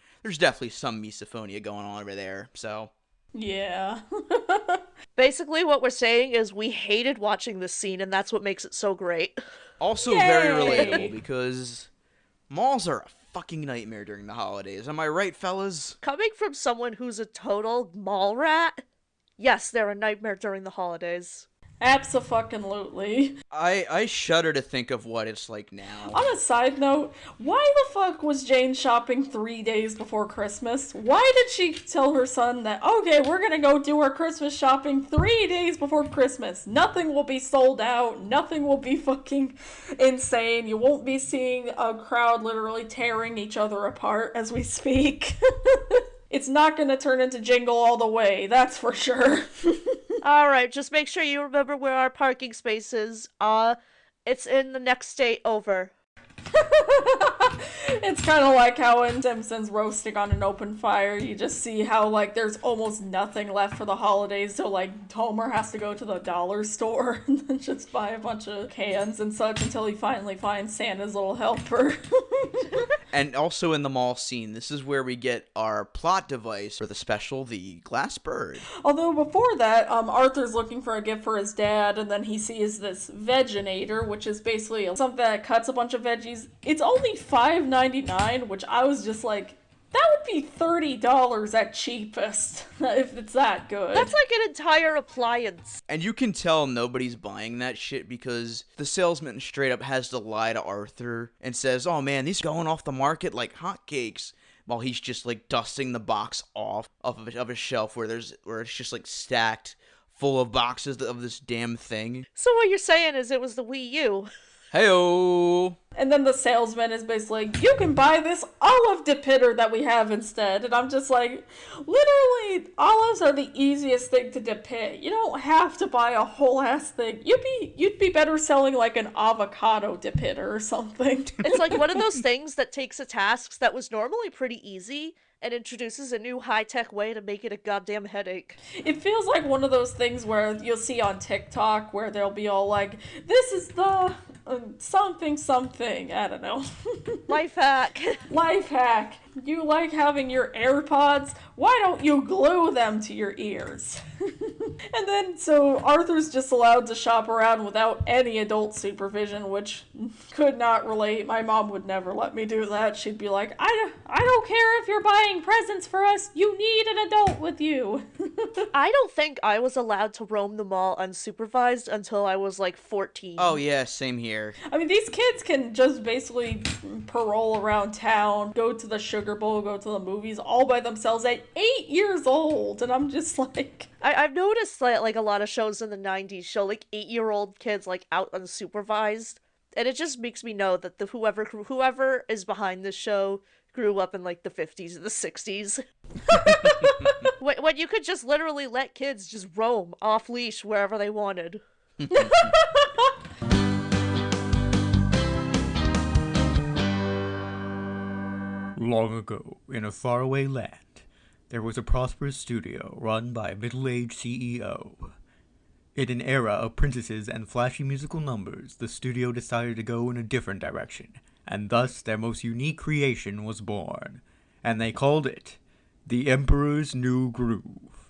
some misophonia going on over there, so... Yeah. Basically, what we're saying is we hated watching this scene, and that's what makes it so great. Also very relatable, because malls are a fucking nightmare during the holidays. Am I right, fellas? Coming from someone who's a total mall rat, yes, they're a nightmare during the holidays. Abso-fucking-lutely. I shudder to think of what it's like now. On a side note, why the fuck was Jane shopping 3 days before Christmas? Why did she tell her son that, okay, we're gonna go do our Christmas shopping 3 days before Christmas? Nothing will be sold out. Nothing will be fucking insane. You won't be seeing a crowd literally tearing each other apart as we speak. It's not gonna turn into Jingle All the Way, that's for sure. Alright, just make sure you remember where our parking space is. It's in the next state over. It's kind of like how in Simpsons roasting on an open fire, you just see how, like, there's almost nothing left for the holidays, so, like, Homer has to go to the dollar store and then just buy a bunch of cans and such until he finally finds Santa's little helper. And also in the mall scene, this is where we get our plot device for the special, the glass bird. Although before that, Arthur's looking for a gift for his dad, and then he sees this Veginator, which is basically something that cuts a bunch of veggies. It's only $5.99, which I was just like, that would be $30 at cheapest, if it's that good. That's like an entire appliance. And you can tell nobody's buying that shit because the salesman straight up has to lie to Arthur and says, oh man, these are going off the market like hotcakes, while he's just like dusting the box off of a shelf where it's just like stacked full of boxes of this damn thing. So what you're saying is it was the Wii U. Heyo! And then the salesman is basically like, you can buy this olive depitter that we have instead. And I'm just like, literally, olives are the easiest thing to depict. You don't have to buy a whole ass thing. You'd be better selling like an avocado depitter or something. It's like one of those things that takes a task that was normally pretty easy and introduces a new high-tech way to make it a goddamn headache. It feels like one of those things where you'll see on TikTok where they'll be all like, this is the something, I don't know. Life hack. Life hack. You like having your AirPods? Why don't you glue them to your ears? And then, so Arthur's just allowed to shop around without any adult supervision, which could not relate. My mom would never let me do that. She'd be like, I don't care if you're buying presents for us. You need an adult with you. I don't think I was allowed to roam the mall unsupervised until I was like 14. Oh yeah, same here. I mean, these kids can just basically parole around town, go to the Sugar Bowl, go to the movies all by themselves at 8 years old. And I'm just like... I've noticed that like a lot of shows in the 90s show like 8-year-old kids like out unsupervised. And it just makes me know that whoever is behind this show grew up in like the 50s and the 60s. when you could just literally let kids just roam off leash wherever they wanted. Long ago, in a faraway land, there was a prosperous studio run by a middle-aged CEO. In an era of princesses and flashy musical numbers, the studio decided to go in a different direction, and thus their most unique creation was born, and they called it The Emperor's New Groove.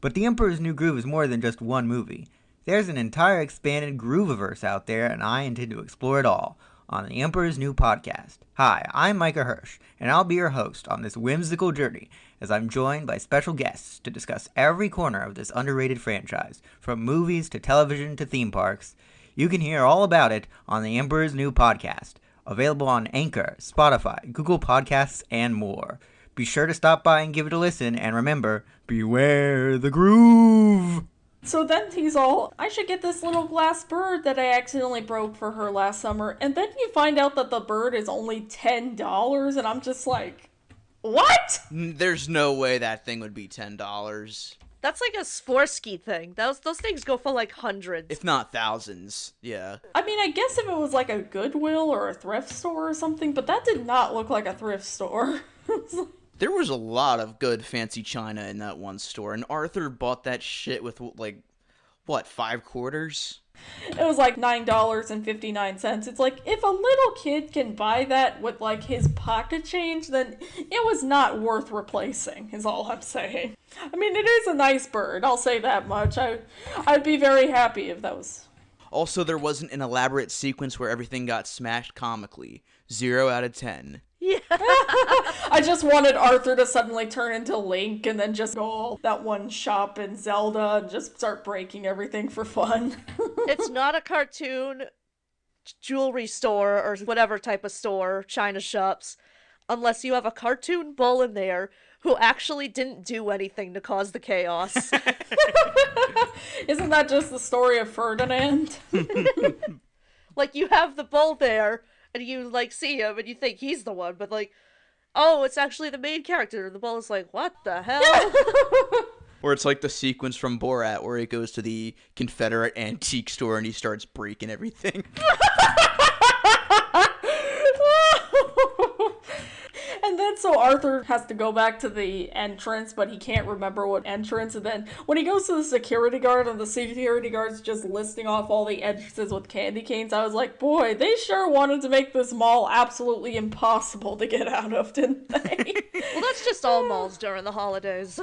But The Emperor's New Groove is more than just one movie. There's an entire expanded Grooviverse out there, and I intend to explore it all on The Emperor's New Podcast. Hi, I'm Micah Hirsch, and I'll be your host on this whimsical journey as I'm joined by special guests to discuss every corner of this underrated franchise, from movies to television to theme parks. You can hear all about it on The Emperor's New Podcast, available on Anchor, Spotify, Google Podcasts, and more. Be sure to stop by and give it a listen, and remember, beware the groove! So then he's all, I should get this little glass bird that I accidentally broke for her last summer. And then you find out that the bird is only $10, and I'm just like, what? There's no way that thing would be $10. That's like a Swarovski thing. Those things go for like hundreds. If not thousands, yeah. I mean, I guess if it was like a Goodwill or a thrift store or something, but that did not look like a thrift store. There was a lot of good fancy china in that one store, and Arthur bought that shit with, like, what, 5 quarters? It was like $9.59. It's like, if a little kid can buy that with like his pocket change, then it was not worth replacing, is all I'm saying. I mean, it is a nice bird, I'll say that much. I'd be very happy if that was... Also, there wasn't an elaborate sequence where everything got smashed comically. 0 out of 10. Yeah. I just wanted Arthur to suddenly turn into Link and then just go that one shop in Zelda and just start breaking everything for fun. It's not a cartoon jewelry store or whatever type of store, china shops, unless you have a cartoon bull in there who actually didn't do anything to cause the chaos. Isn't that just the story of Ferdinand? Like, you have the bull there, and you, like, see him, and you think he's the one, but, like, oh, it's actually the main character, and the bull is like, what the hell? Or it's like the sequence from Borat where he goes to the Confederate antique store and he starts breaking everything. And then so Arthur has to go back to the entrance, but he can't remember what entrance. And then when he goes to the security guard and the security guard's just listing off all the entrances with candy canes, I was like, boy, they sure wanted to make this mall absolutely impossible to get out of, didn't they? Well, that's just all malls during the holidays.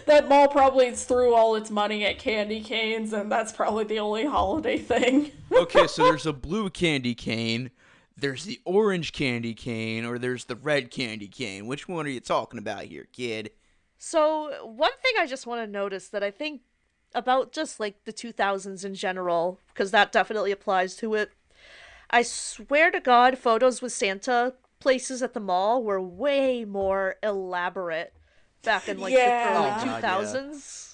That mall probably threw all its money at candy canes, and that's probably the only holiday thing. Okay, so there's a blue candy cane, there's the orange candy cane, or there's the red candy cane. Which one are you talking about here, kid? So, one thing I just want to notice that I think about just, like, the 2000s in general, because that definitely applies to it. I swear to God, photos with Santa places at the mall were way more elaborate back in, like, the early 2000s.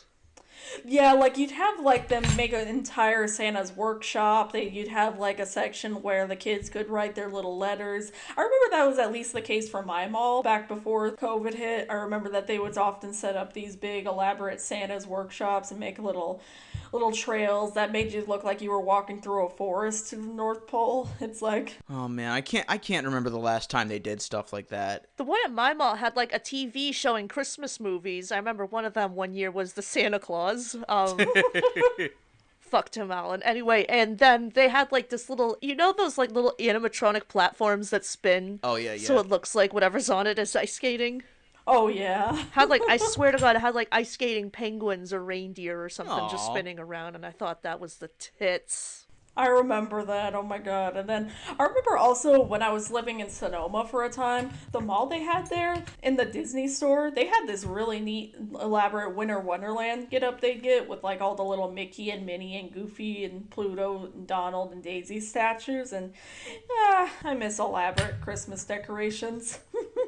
Yeah, like, you'd have, like, them make an entire Santa's workshop. You'd have, like, a section where the kids could write their little letters. I remember that was at least the case for my mall back before COVID hit. I remember that they would often set up these big, elaborate Santa's workshops and make little trails that made you look like you were walking through a forest to the North Pole. It's like... Oh, man, I can't remember the last time they did stuff like that. The one at my mall had, like, a TV showing Christmas movies. I remember one of them one year was the Santa Claus. Fuck Tim Allen. Anyway, and then they had, like, this little, you know those, like, little animatronic platforms that spin? Oh, yeah, yeah. So it looks like whatever's on it is ice skating? Oh, yeah. Had like, I swear to God, it had like ice skating penguins or reindeer or something just Aw. spinning around, and I thought that was the tits. I remember that, oh my god. And then I remember also when I was living in Sonoma for a time, the mall they had there in the Disney store, they had this really neat, elaborate Winter Wonderland get up they get with like all the little Mickey and Minnie and Goofy and Pluto and Donald and Daisy statues. And I miss elaborate Christmas decorations.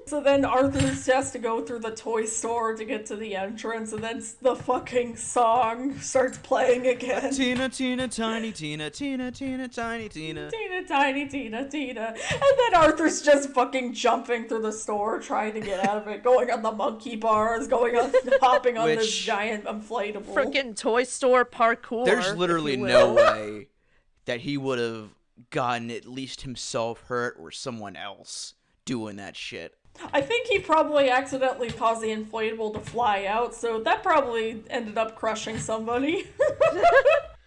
So then Arthur has to go through the toy store to get to the entrance, and then the fucking song starts playing again. Tina, Tina, tiny Tina, Tina, Tina, tiny Tina. Tina, tiny Tina, Tina. And then Arthur's just fucking jumping through the store, trying to get out of it, going on the monkey bars, hopping on this giant inflatable. Freaking toy store parkour. There's literally if you no will. way that he would have gotten at least himself hurt or someone else doing that shit. I think he probably accidentally caused the inflatable to fly out, so that probably ended up crushing somebody.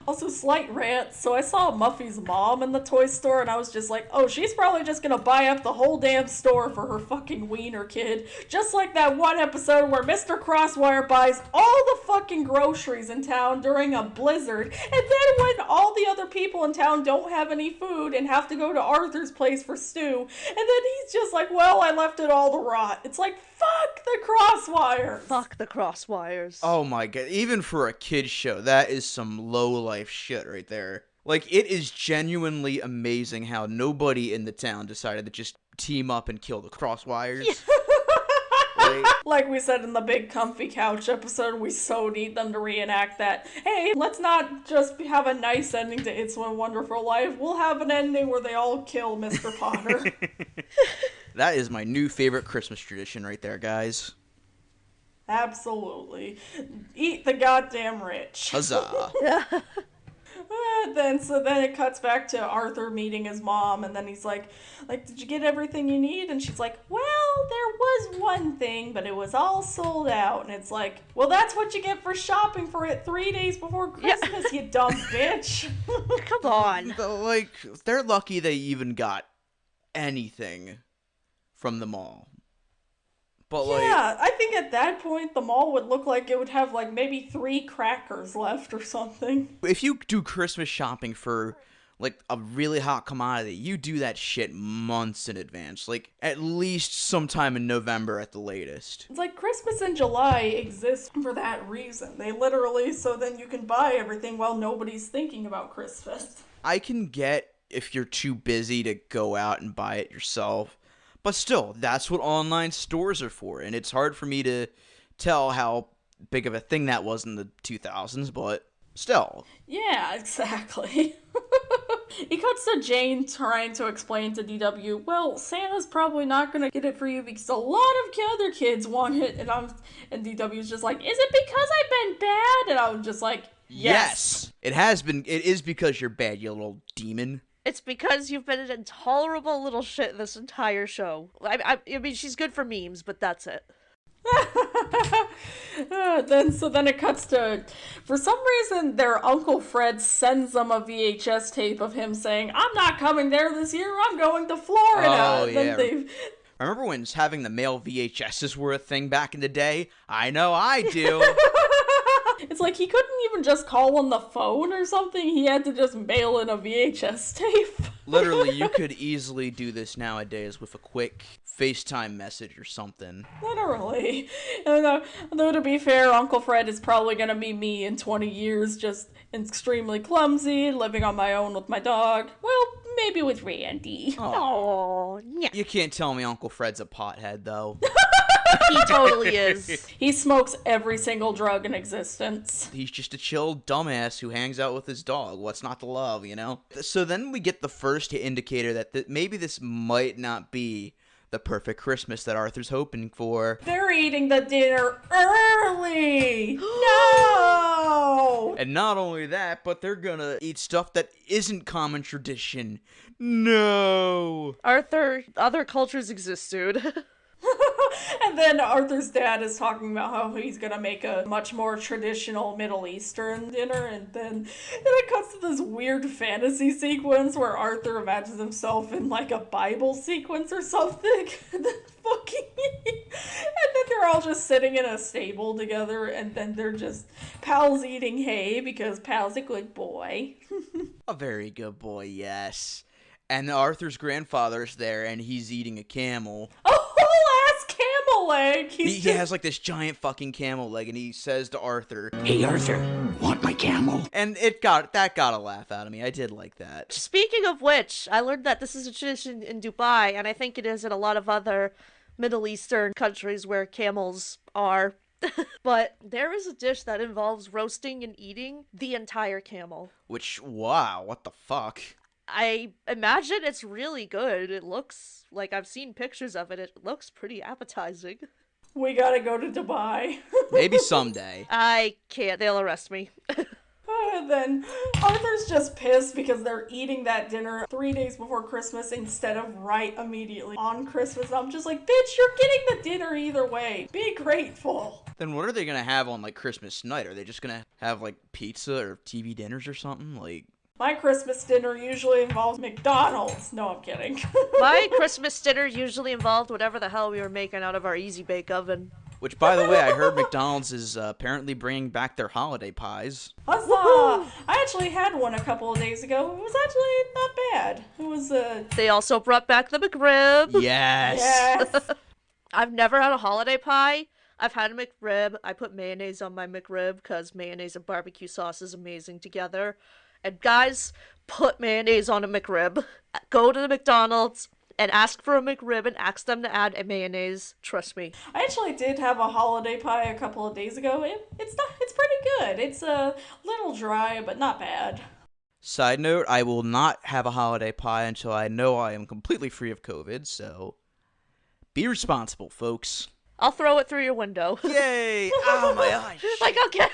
Also, slight rant. So I saw Muffy's mom in the toy store, and I was just like, oh, she's probably just gonna buy up the whole damn store for her fucking wiener kid. Just like that one episode where Mr. Crosswire buys all the fucking groceries in town during a blizzard, and then when all the other people in town don't have any food and have to go to Arthur's place for stew, and then he's just like, well, I left it all to rot. It's like, fuck the Crosswires. Fuck the Crosswires. Oh my god, even for a kid's show, that is some low-life shit right there. Like, it is genuinely amazing how nobody in the town decided to just team up and kill the Crosswires. Like we said in the Big Comfy Couch episode, we so need them to reenact that. Hey, let's not just have a nice ending to It's One Wonderful Life. We'll have an ending where they all kill Mr. Potter. That is my new favorite Christmas tradition right there, guys. Absolutely. Eat the goddamn rich. Huzzah. Then it cuts back to Arthur meeting his mom, and then he's like, did you get everything you need? And she's like, well, there was one thing, but it was all sold out. And it's like, well, that's what you get for shopping for it 3 days before Christmas, you dumb bitch. Come on. Like, they're lucky they even got anything from the mall. But Yeah, I think at that point the mall would look like it would have like maybe 3 crackers left or something. if you do Christmas shopping for like a really hot commodity, you do that shit months in advance. Like, at least sometime in November at the latest. It's like Christmas in July exists for that reason. They literally, so then you can buy everything while nobody's thinking about Christmas. I can get if you're too busy to go out and buy it yourself. But still, that's what online stores are for, and it's hard for me to tell how big of a thing that was in the 2000s, but still. Yeah, exactly. He cuts to Jane trying to explain to DW, well, Santa's probably not going to get it for you because a lot of other kids want it, and DW's just like, is it because I've been bad? And I'm just like, yes. It is because you're bad, you little demon. It's because you've been an intolerable little shit this entire show. I mean, she's good for memes, but that's it. Then it cuts to, for some reason, their Uncle Fred sends them a VHS tape of him saying, I'm not coming there this year, I'm going to Florida. Oh, yeah. Remember when having the mail VHSs were a thing back in the day? I know I do. It's like he couldn't even just call on the phone or something. He had to just mail in a VHS tape. Literally, you could easily do this nowadays with a quick FaceTime message or something. Literally. And, though to be fair, Uncle Fred is probably going to be me in 20 years, just extremely clumsy, living on my own with my dog. Well, maybe with Randy. Oh, yeah. You can't tell me Uncle Fred's a pothead, though. He totally is. He smokes every single drug in existence. He's just a chill dumbass who hangs out with his dog. What's not to love, you know? So then we get the first indicator that maybe this might not be the perfect Christmas that Arthur's hoping for. They're eating the dinner early! No! And not only that, but they're gonna eat stuff that isn't common tradition. No! Arthur, other cultures exist, dude. And then Arthur's dad is talking about how he's gonna make a much more traditional Middle Eastern dinner, and then it cuts to this weird fantasy sequence where Arthur imagines himself in like a Bible sequence or something. And then they're they're all just sitting in a stable together, and then they're just Pal's eating hay because Pal's a good boy. A very good boy, yes. And Arthur's grandfather's there, and he's eating a camel. A whole ass camel leg. He has like this giant fucking camel leg, and he says to Arthur, Hey, Arthur, want my camel? and that got a laugh out of me. I did like that. Speaking of which, I learned that this is a tradition in Dubai, and I think it is in a lot of other Middle Eastern countries where camels are. But there is a dish that involves roasting and eating the entire camel. Which, wow, what the fuck? I imagine it's really good. It looks like, I've seen pictures of it. It looks pretty appetizing. We gotta go to Dubai. Maybe someday. I can't. They'll arrest me. And then Arthur's just pissed because they're eating that dinner 3 days before Christmas instead of right immediately on Christmas. I'm just like, bitch, you're getting the dinner either way. Be grateful. Then what are they gonna have on like Christmas night? Are they just gonna have like pizza or TV dinners or something? Like, My Christmas dinner usually involves McDonald's. No, I'm kidding. My Christmas dinner usually involved whatever the hell we were making out of our Easy Bake Oven. which, by the way, I heard McDonald's is apparently bringing back their holiday pies. Huzzah! I actually had one a couple of days ago. It was actually not bad. It was They also brought back the McRib. Yes. yes. I've never had a holiday pie. I've had a McRib. I put mayonnaise on my McRib because mayonnaise and barbecue sauce is amazing together. And guys, put mayonnaise on a McRib. Go to the McDonald's and ask for a McRib and ask them to add a mayonnaise. Trust me. I actually did have a holiday pie a couple of days ago. It's pretty good. It's a little dry, but not bad. Side note, I will not have a holiday pie until I know I am completely free of COVID, so be responsible, folks. I'll throw it through your window. Yay! Ow, my eye. Like I'll get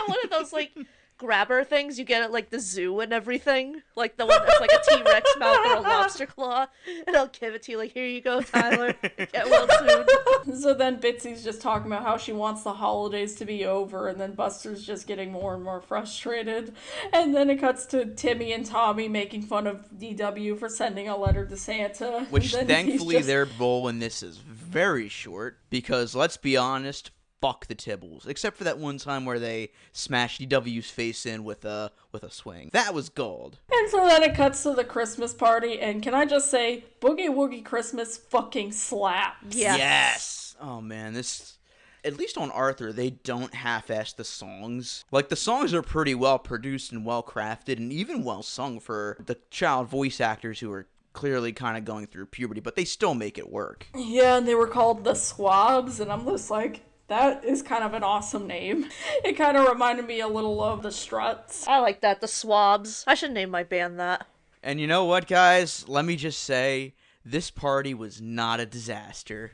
one of those like grabber things you get at like the zoo and everything, like the one that's like a T-Rex mouth or a lobster claw, and I'll give it to you like, here you go, Tyler, get well soon. So then Bitsy's just talking about how she wants the holidays to be over, and then Buster's just getting more and more frustrated. And then it cuts to Timmy and Tommy making fun of DW for sending a letter to Santa. Which, And then he's thankfully, just- their role in this is very short, because, let's be honest, fuck the Tibbles. Except for that one time where they smashed DW's face in with a swing. That was gold. And so then it cuts to the Christmas party, and can I just say, Boogie Woogie Christmas fucking slaps. Yes. Yes! Oh, man, this... At least on Arthur, they don't half-ass the songs. Like, the songs are pretty well produced and well crafted, and even well sung for the child voice actors who are clearly kind of going through puberty, but they still make it work. Yeah, and they were called the Swabs, and I'm just like, that is kind of an awesome name. It kind of reminded me a little of the Struts. I like that, the Swabs. I should name my band that. And you know what, guys? Let me just say, this party was not a disaster.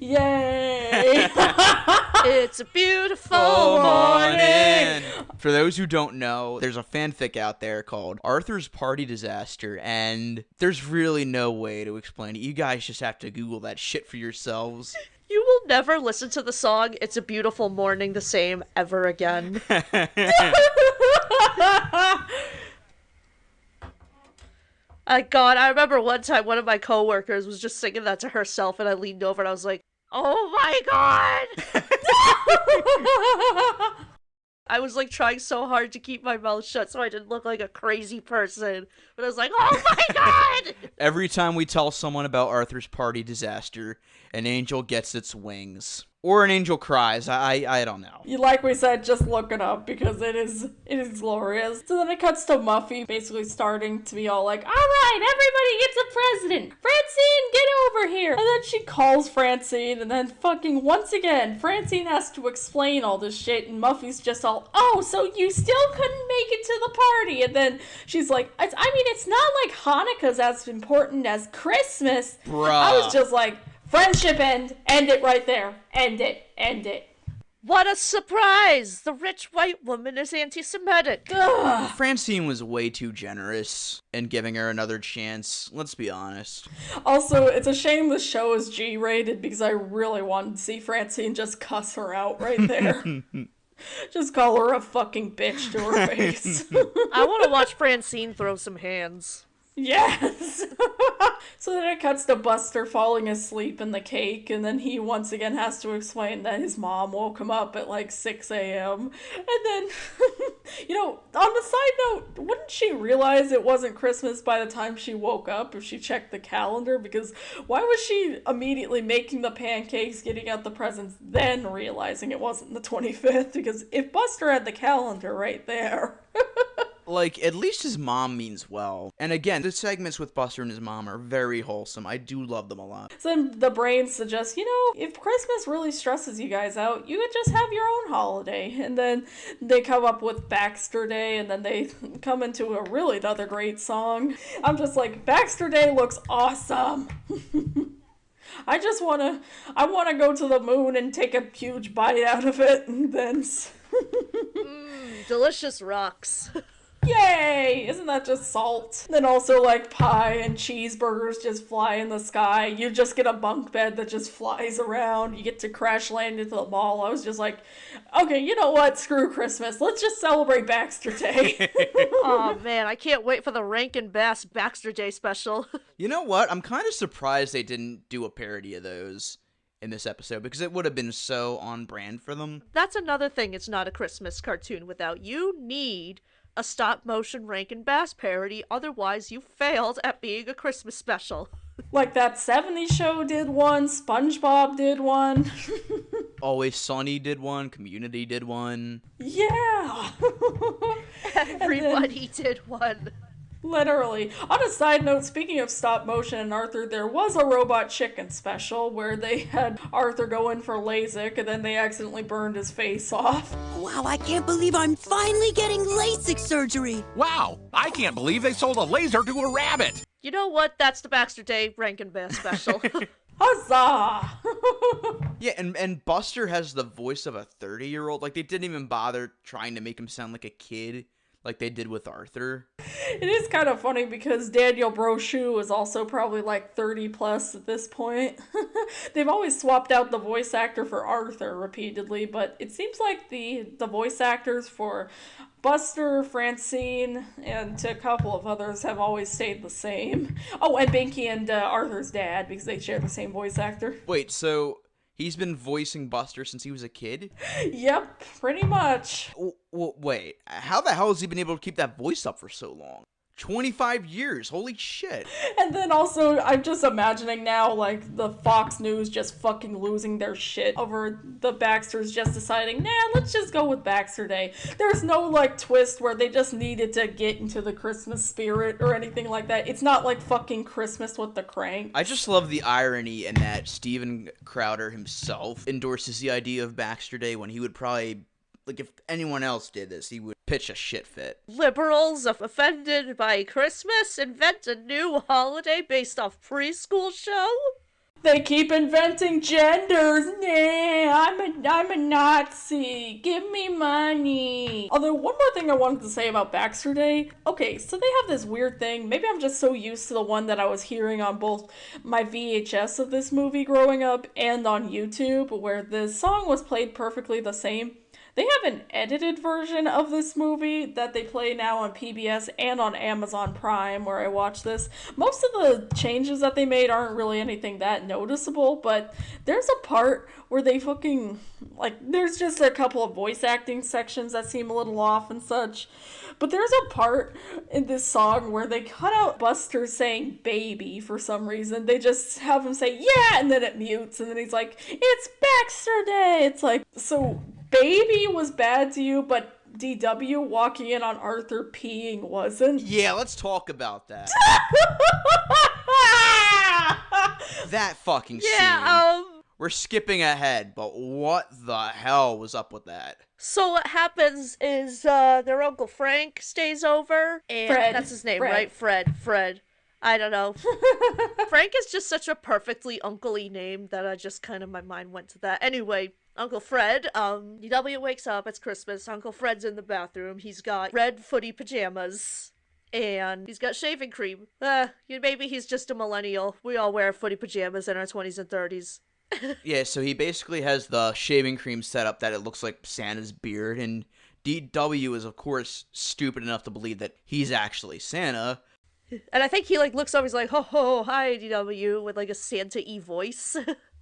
Yay! It's a beautiful morning. For those who don't know, there's a fanfic out there called Arthur's Party Disaster, and there's really no way to explain it. You guys just have to Google that shit for yourselves. You will never listen to the song It's a Beautiful Morning the same ever again. God, I remember one time one of my coworkers was just singing that to herself, and I leaned over and I was like, oh my god! I was like trying so hard to keep my mouth shut so I didn't look like a crazy person. But I was like, oh my god! Every time we tell someone about Arthur's Party Disaster, an angel gets its wings. Or an angel cries. I don't know. Like we said, just look it up because it is glorious. So then it cuts to Muffy basically starting to be all like, all right, everybody gets a president. Francine, get over here. And then she calls Francine, and then fucking once again, Francine has to explain all this shit, and Muffy's just all, oh, so you still couldn't make it to the party. And then she's like, it's not like Hanukkah's as important as Christmas. Bruh. I was just like, friendship end it right there. End it. What a surprise! The rich white woman is anti-Semitic. Ugh. Francine was way too generous in giving her another chance. Let's be honest. Also, it's a shame the show is G-rated because I really wanted to see Francine just cuss her out right there. Just call her a fucking bitch to her face. I want to watch Francine throw some hands. Yes. So then it cuts to Buster falling asleep in the cake, and then he once again has to explain that his mom woke him up at like 6 a.m. And then, on the side note, wouldn't she realize it wasn't Christmas by the time she woke up if she checked the calendar? Because why was she immediately making the pancakes, getting out the presents, then realizing it wasn't the 25th? Because if Buster had the calendar right there... Like, at least his mom means well. And again, the segments with Buster and his mom are very wholesome. I do love them a lot. So then the brain suggests, if Christmas really stresses you guys out, you could just have your own holiday. And then they come up with Baxter Day, and then they come into another great song. I'm just like, Baxter Day looks awesome. I want to go to the moon and take a huge bite out of it, and then... Delicious rocks. Yay! Isn't that just salt? Then also, like, pie and cheeseburgers just fly in the sky. You just get a bunk bed that just flies around. You get to crash land into the mall. I was just like, okay, you know what? Screw Christmas. Let's just celebrate Baxter Day. Oh, man, I can't wait for the Rankin Bass Baxter Day special. You know what? I'm kind of surprised they didn't do a parody of those in this episode, because it would have been so on brand for them. That's another thing it's not a Christmas cartoon without. You need a stop-motion Rankin Bass parody, otherwise you failed at being a Christmas special. Like that 70s show did one, SpongeBob did one. Always Sunny did one, Community did one. Yeah! Everybody did one. Literally. On a side note, speaking of stop motion and Arthur, there was a Robot Chicken special where they had Arthur go in for LASIK and then they accidentally burned his face off. Wow, I can't believe I'm finally getting LASIK surgery. Wow, I can't believe they sold a laser to a rabbit. You know what? That's the Baxter Day Rankin Bass special. Huzzah! Yeah, and Buster has the voice of a 30-year-old. Like, they didn't even bother trying to make him sound like a kid like they did with Arthur. It is kind of funny because Daniel Brochu is also probably like 30 plus at this point. They've always swapped out the voice actor for Arthur repeatedly, but it seems like the voice actors for Buster, Francine, and a couple of others have always stayed the same. Oh, and Binky and Arthur's dad, because they share the same voice actor. Wait, so he's been voicing Buster since he was a kid? Yep, pretty much. Wait, how the hell has he been able to keep that voice up for so long? 25 years, holy shit. And then also, I'm just imagining now, like, the Fox News just fucking losing their shit over the Baxters just deciding, let's just go with Baxter Day. There's no, like, twist where they just needed to get into the Christmas spirit or anything like that. It's not like fucking Christmas with the Cranks. I just love the irony in that Steven Crowder himself endorses the idea of Baxter Day when he would probably... Like, if anyone else did this, he would pitch a shit fit. Liberals offended by Christmas invent a new holiday based off preschool show? They keep inventing genders. Nah, I'm a Nazi. Give me money. Although, one more thing I wanted to say about Baxter Day. Okay, so they have this weird thing. Maybe I'm just so used to the one that I was hearing on both my VHS of this movie growing up and on YouTube, where the song was played perfectly the same. They have an edited version of this movie that they play now on PBS and on Amazon Prime, where I watch this. Most of the changes that they made aren't really anything that noticeable, but there's a part where they fucking, like, there's just a couple of voice acting sections that seem a little off and such. But there's a part in this song where they cut out Buster saying baby for some reason. They just have him say, yeah, and then it mutes, and then he's like, it's Baxter Day! It's like, so... Baby was bad to you, but DW walking in on Arthur peeing wasn't? Yeah, let's talk about that. That fucking scene. We're skipping ahead, but what the hell was up with that? So what happens is their Uncle Frank stays over, and Fred. That's his name, Fred. right? Fred. I don't know. Frank is just such a perfectly uncle-y name that I just kind of, my mind went to that. Anyway, Uncle Fred, DW wakes up, it's Christmas, Uncle Fred's in the bathroom, he's got red footy pajamas, and he's got shaving cream. Maybe he's just a millennial. We all wear footy pajamas in our 20s and 30s. Yeah, so he basically has the shaving cream set up that it looks like Santa's beard, and DW is, of course, stupid enough to believe that he's actually Santa. And I think he, like, looks over, he's like, ho ho, hi, DW, with, like, a Santa-y voice.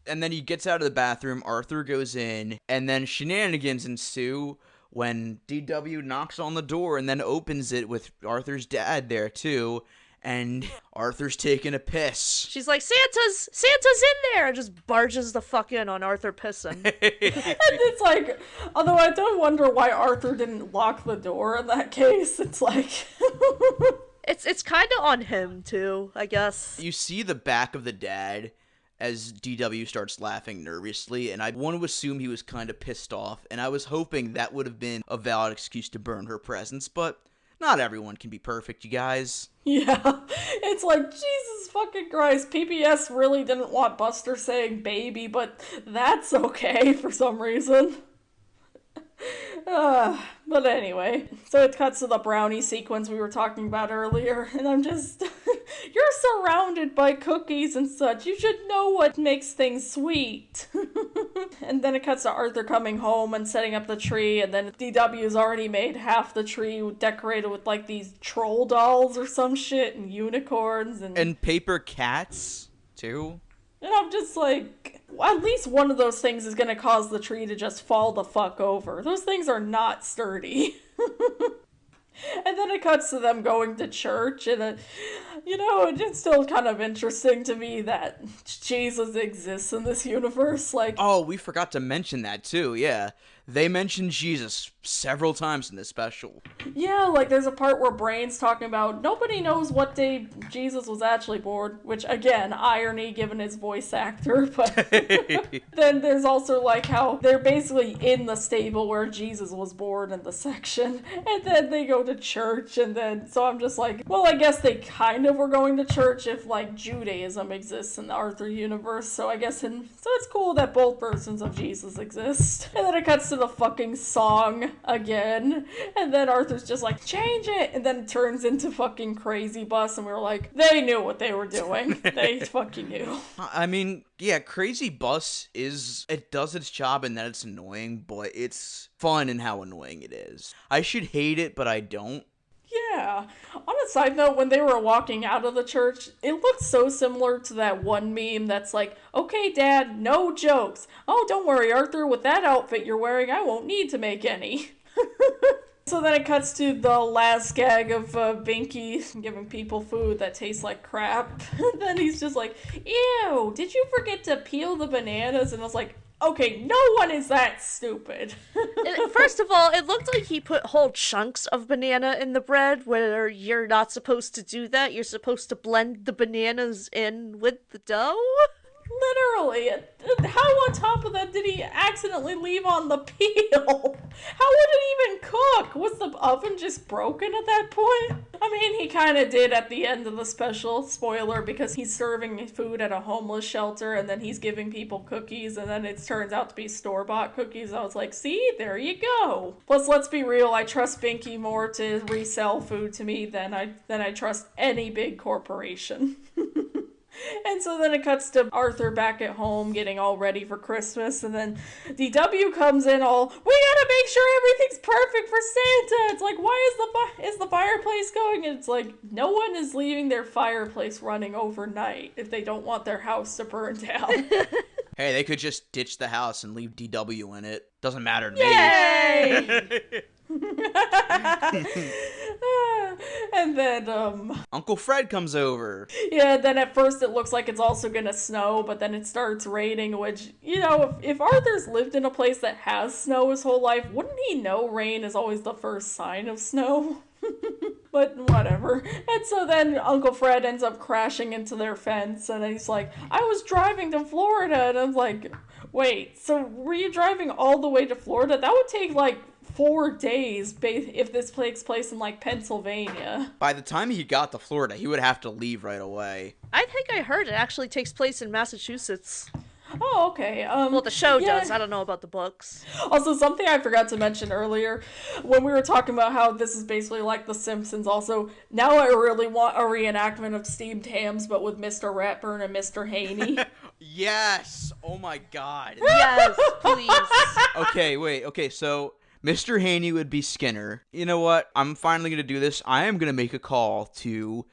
And then he gets out of the bathroom, Arthur goes in, and then shenanigans ensue when DW knocks on the door and then opens it with Arthur's dad there, too. And Arthur's taking a piss. She's like, Santa's in there! And just barges the fuck in on Arthur pissing. And it's like, although I do wonder why Arthur didn't lock the door in that case. It's like... It's kind of on him, too, I guess. You see the back of the dad as DW starts laughing nervously, and I want to assume he was kind of pissed off, and I was hoping that would have been a valid excuse to burn her presents, but not everyone can be perfect, you guys. Yeah, it's like, Jesus fucking Christ, PBS really didn't want Buster saying baby, but that's okay for some reason. But anyway, so it cuts to the brownie sequence we were talking about earlier, and I'm just, you're surrounded by cookies and such, you should know what makes things sweet. And then it cuts to Arthur coming home and setting up the tree, and then DW's already made half the tree decorated with like these troll dolls or some shit, and unicorns, and paper cats, too. And I'm just like, at least one of those things is going to cause the tree to just fall the fuck over. Those things are not sturdy. And then it cuts to them going to church, and it's still kind of interesting to me that Jesus exists in this universe. Like, oh, we forgot to mention that too, yeah. They mentioned Jesus several times in this special. Yeah, like there's a part where Brain's talking about nobody knows what day Jesus was actually born, which again, irony given his voice actor, but then there's also like how they're basically in the stable where Jesus was born in the section, and then they go to church, and then, so I'm just like, well, I guess they kind of were going to church if like Judaism exists in the Arthur universe, so I guess, so it's cool that both versions of Jesus exist. And then it cuts to the fucking song again, and then Arthur's just like, change it, and then it turns into fucking Crazy Bus, and we were like, they knew what they were doing. They fucking knew. I mean, yeah, Crazy Bus it does its job in that it's annoying, but it's fun in how annoying it is. I should hate it, but I don't. Yeah. On a side note, when they were walking out of the church, it looked so similar to that one meme that's like, okay, Dad, no jokes. Oh, don't worry, Arthur, with that outfit you're wearing, I won't need to make any. So then it cuts to the last gag of Binky giving people food that tastes like crap. And then he's just like, ew, did you forget to peel the bananas? And I was like, okay, no one is that stupid. First of all, it looked like he put whole chunks of banana in the bread, where you're not supposed to do that. You're supposed to blend the bananas in with the dough. Literally. How on top of that did he accidentally leave on the peel? How would it even cook? Was the oven just broken at that point? I mean, he kind of did at the end of the special, spoiler, because he's serving food at a homeless shelter, and then he's giving people cookies, and then it turns out to be store-bought cookies. I was like, see, there you go. Plus, let's be real, I trust Binky more to resell food to me than I trust any big corporation. And so then it cuts to Arthur back at home getting all ready for Christmas, and then DW comes in all, we gotta make sure everything's perfect for Santa. It's like, why is the fireplace going? And it's like, no one is leaving their fireplace running overnight if they don't want their house to burn down. Hey, they could just ditch the house and leave DW in it. Doesn't matter to Yay! And then, Uncle Fred comes over. Yeah, then at first it looks like it's also gonna snow, but then it starts raining, which, if Arthur's lived in a place that has snow his whole life, wouldn't he know rain is always the first sign of snow? But whatever. And so then Uncle Fred ends up crashing into their fence, and he's like, I was driving to Florida, and I'm like, wait, so were you driving all the way to Florida? That would take, 4 days if this takes place in, Pennsylvania. By the time he got to Florida, he would have to leave right away. I think I heard it actually takes place in Massachusetts. Oh, okay. Well, the show does. I don't know about the books. Also, something I forgot to mention earlier, when we were talking about how this is basically like The Simpsons, also, now I really want a reenactment of Steamed Hams, but with Mr. Ratburn and Mr. Haney. Yes! Oh my god. Yes, please. Okay, wait. Okay, so Mr. Haney would be Skinner. You know what? I'm finally going to do this. I am going to make a call to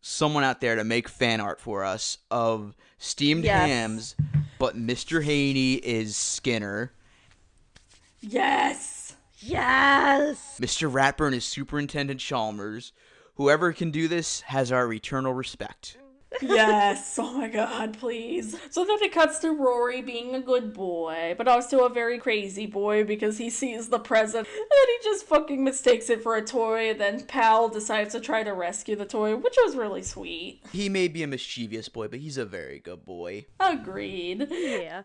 someone out there to make fan art for us of steamed hams, but Mr. Haney is Skinner. Yes! Yes! Mr. Ratburn is Superintendent Chalmers. Whoever can do this has our eternal respect. Yes, oh my god, please. So then it cuts to Rory being a good boy, but also a very crazy boy because he sees the present and then he just fucking mistakes it for a toy, and then Pal decides to try to rescue the toy, which was really sweet. He may be a mischievous boy, but he's a very good boy. Agreed. Yeah.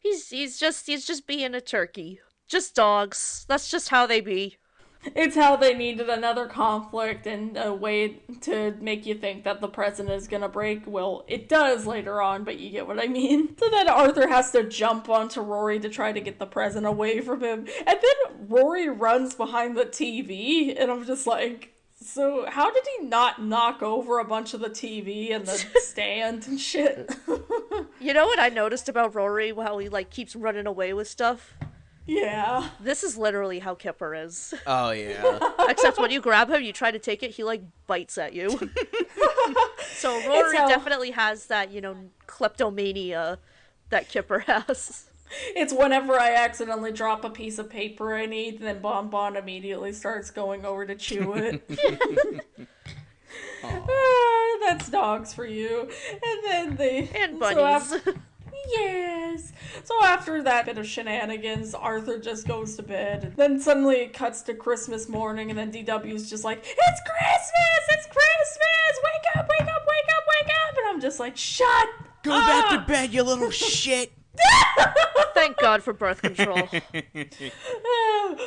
He's just being a turkey. Just dogs. That's just how they be. It's how they needed another conflict and a way to make you think that the present is gonna break. Well, it does later on, but you get what I mean. So then Arthur has to jump onto Rory to try to get the present away from him. And then Rory runs behind the TV, and I'm just like, so how did he not knock over a bunch of the TV and the stand and shit? You know what I noticed about Rory? How he, keeps running away with stuff? Yeah. This is literally how Kipper is. Oh, yeah. Except when you grab him, you try to take it, he, bites at you. So Rory definitely has that, kleptomania that Kipper has. It's whenever I accidentally drop a piece of paper I need, then Bon Bon immediately starts going over to chew it. That's dogs for you. And then And bunnies. Yes. So after that bit of shenanigans, Arthur just goes to bed. And then suddenly it cuts to Christmas morning, and then DW's just like, it's Christmas! It's Christmas! Wake up, wake up, wake up, wake up! And I'm just like, shut Go back to bed, you little shit! Thank God for birth control.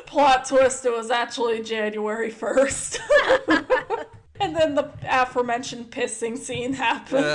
Plot twist, it was actually January 1st. And then the aforementioned pissing scene happened.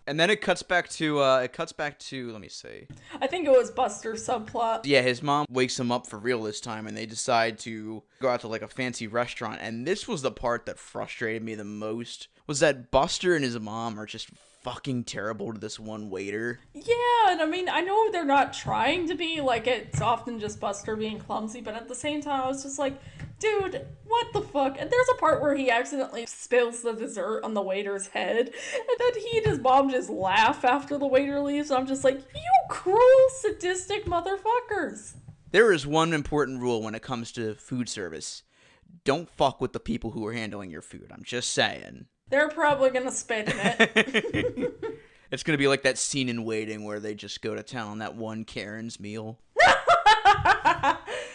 And then it cuts back to, let me see. I think it was Buster's subplot. Yeah, his mom wakes him up for real this time, and they decide to go out to, a fancy restaurant. And this was the part that frustrated me the most, was that Buster and his mom are just fucking terrible to this one waiter. Yeah, and I mean, I know they're not trying to be, it's often just Buster being clumsy, but at the same time, I was just like, dude, what the fuck? And there's a part where he accidentally spills the dessert on the waiter's head, and then he and his mom just laugh after the waiter leaves, and I'm just like, you cruel, sadistic motherfuckers. There is one important rule when it comes to food service. Don't fuck with the people who are handling your food. I'm just saying. They're probably gonna spit in it. It's gonna be like that scene in Waiting where they just go to town on that one Karen's meal.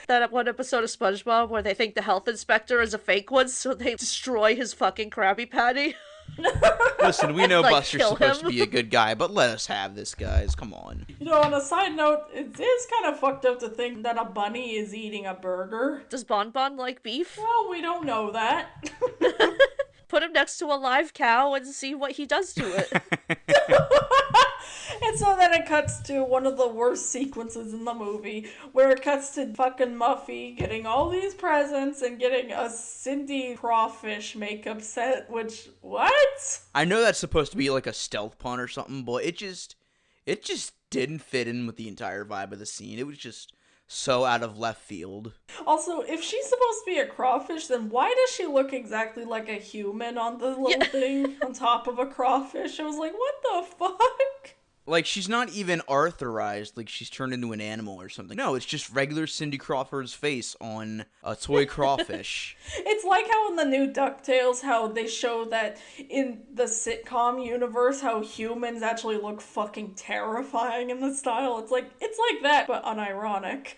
That one episode of SpongeBob where they think the health inspector is a fake one, so they destroy his fucking Krabby Patty. Listen, we know Like, Buster's kill supposed him. to be a good guy, but let us have this, guys. Come on. On a side note, it is kind of fucked up to think that a bunny is eating a burger. Does Bon Bon like beef? Well, we don't know that. Put him next to a live cow and see what he does to it. And so then it cuts to one of the worst sequences in the movie, where it cuts to fucking Muffy getting all these presents and getting a Cindy crawfish makeup set, which, what? I know that's supposed to be like a stealth pun or something, but it just didn't fit in with the entire vibe of the scene. It was just so out of left field. Also, if she's supposed to be a crawfish, then why does she look exactly like a human on the little thing on top of a crawfish? I was like, what the fuck? Like, she's not even Arthurized, like she's turned into an animal or something. No, it's just regular Cindy Crawford's face on a toy crawfish. It's like how in the new DuckTales, how they show that in the sitcom universe, how humans actually look fucking terrifying in the style. It's like that, but unironic.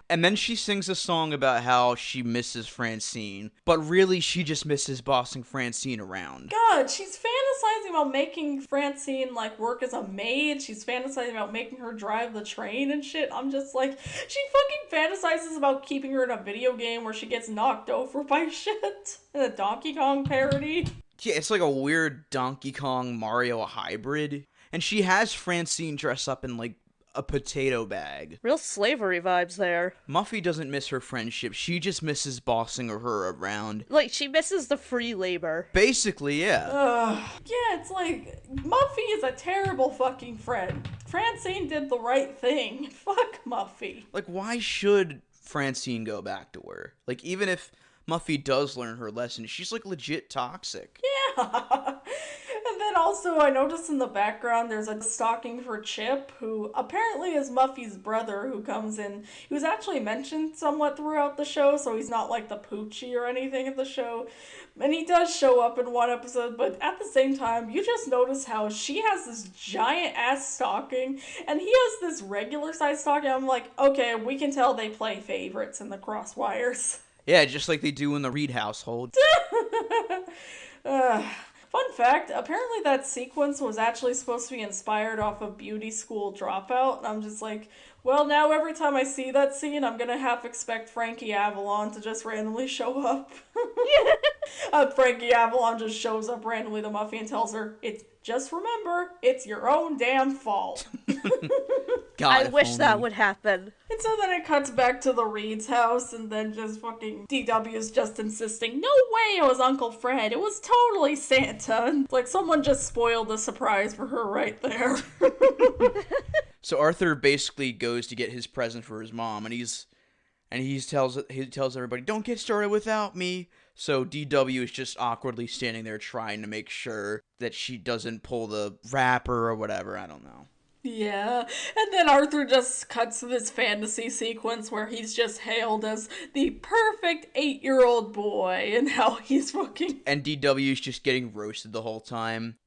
And then she sings a song about how she misses Francine, but really she just misses bossing Francine around. God, she's fantasizing about making Francine, work as a maid. She's fantasizing about making her drive the train and shit. I'm just like, she fucking fantasizes about keeping her in a video game where she gets knocked over by shit. In a Donkey Kong parody. Yeah, it's like a weird Donkey Kong Mario hybrid. And she has Francine dress up in, a potato bag. Real slavery vibes there. Muffy doesn't miss her friendship. She just misses bossing her around. She misses the free labor. Basically, yeah. Yeah, it's like, Muffy is a terrible fucking friend. Francine did the right thing. Fuck Muffy. Why should Francine go back to her? Even if Muffy does learn her lesson. She's like legit toxic. Yeah. And then also I noticed in the background there's a stalking for Chip, who apparently is Muffy's brother, who comes in. He was actually mentioned somewhat throughout the show, so he's not like the Poochie or anything in the show. And he does show up in one episode, but at the same time, you just notice how she has this giant ass stocking, and he has this regular size stocking. I'm like, okay, we can tell they play favorites in the crosswires. Yeah, just like they do in the Reed household. Fun fact, apparently that sequence was actually supposed to be inspired off of Beauty School Dropout, and I'm just like, well, now every time I see that scene, I'm gonna half expect Frankie Avalon to just randomly show up. Frankie Avalon just shows up randomly to Muffy and tells her, just remember, it's your own damn fault. God, I wish that would happen. And so then it cuts back to the Reed's house, and then just fucking DW's just insisting, no way it was Uncle Fred, it was totally Santa. And like, someone just spoiled the surprise for her right there. So Arthur basically goes to get his present for his mom, and he tells everybody, don't get started without me. So DW is just awkwardly standing there trying to make sure that she doesn't pull the wrapper or whatever, I don't know. Yeah, and then Arthur just cuts to this fantasy sequence where he's just hailed as the perfect 8-year-old boy, and how he's fucking... And DW is just getting roasted the whole time.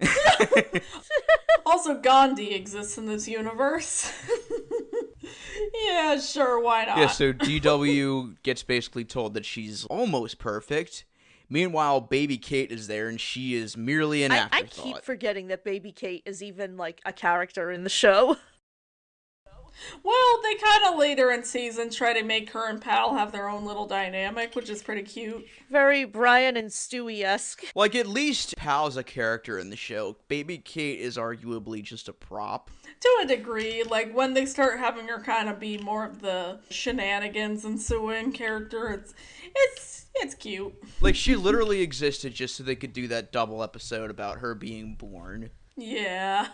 Also, Gandhi exists in this universe. Yeah, sure, why not? Yeah, so DW gets basically told that she's almost perfect. Meanwhile, Baby Kate is there, and she is merely an afterthought. I keep forgetting that Baby Kate is even, like, a character in the show. Well, they kind of later in season try to make her and Pal have their own little dynamic, which is pretty cute. Very Brian and Stewie-esque. Like, at least Pal's a character in the show. Baby Kate is arguably just a prop. To a degree, like, when they start having her kind of be more of the shenanigans ensuing character, it's cute. Like, she literally existed just so they could do that double episode about her being born. Yeah.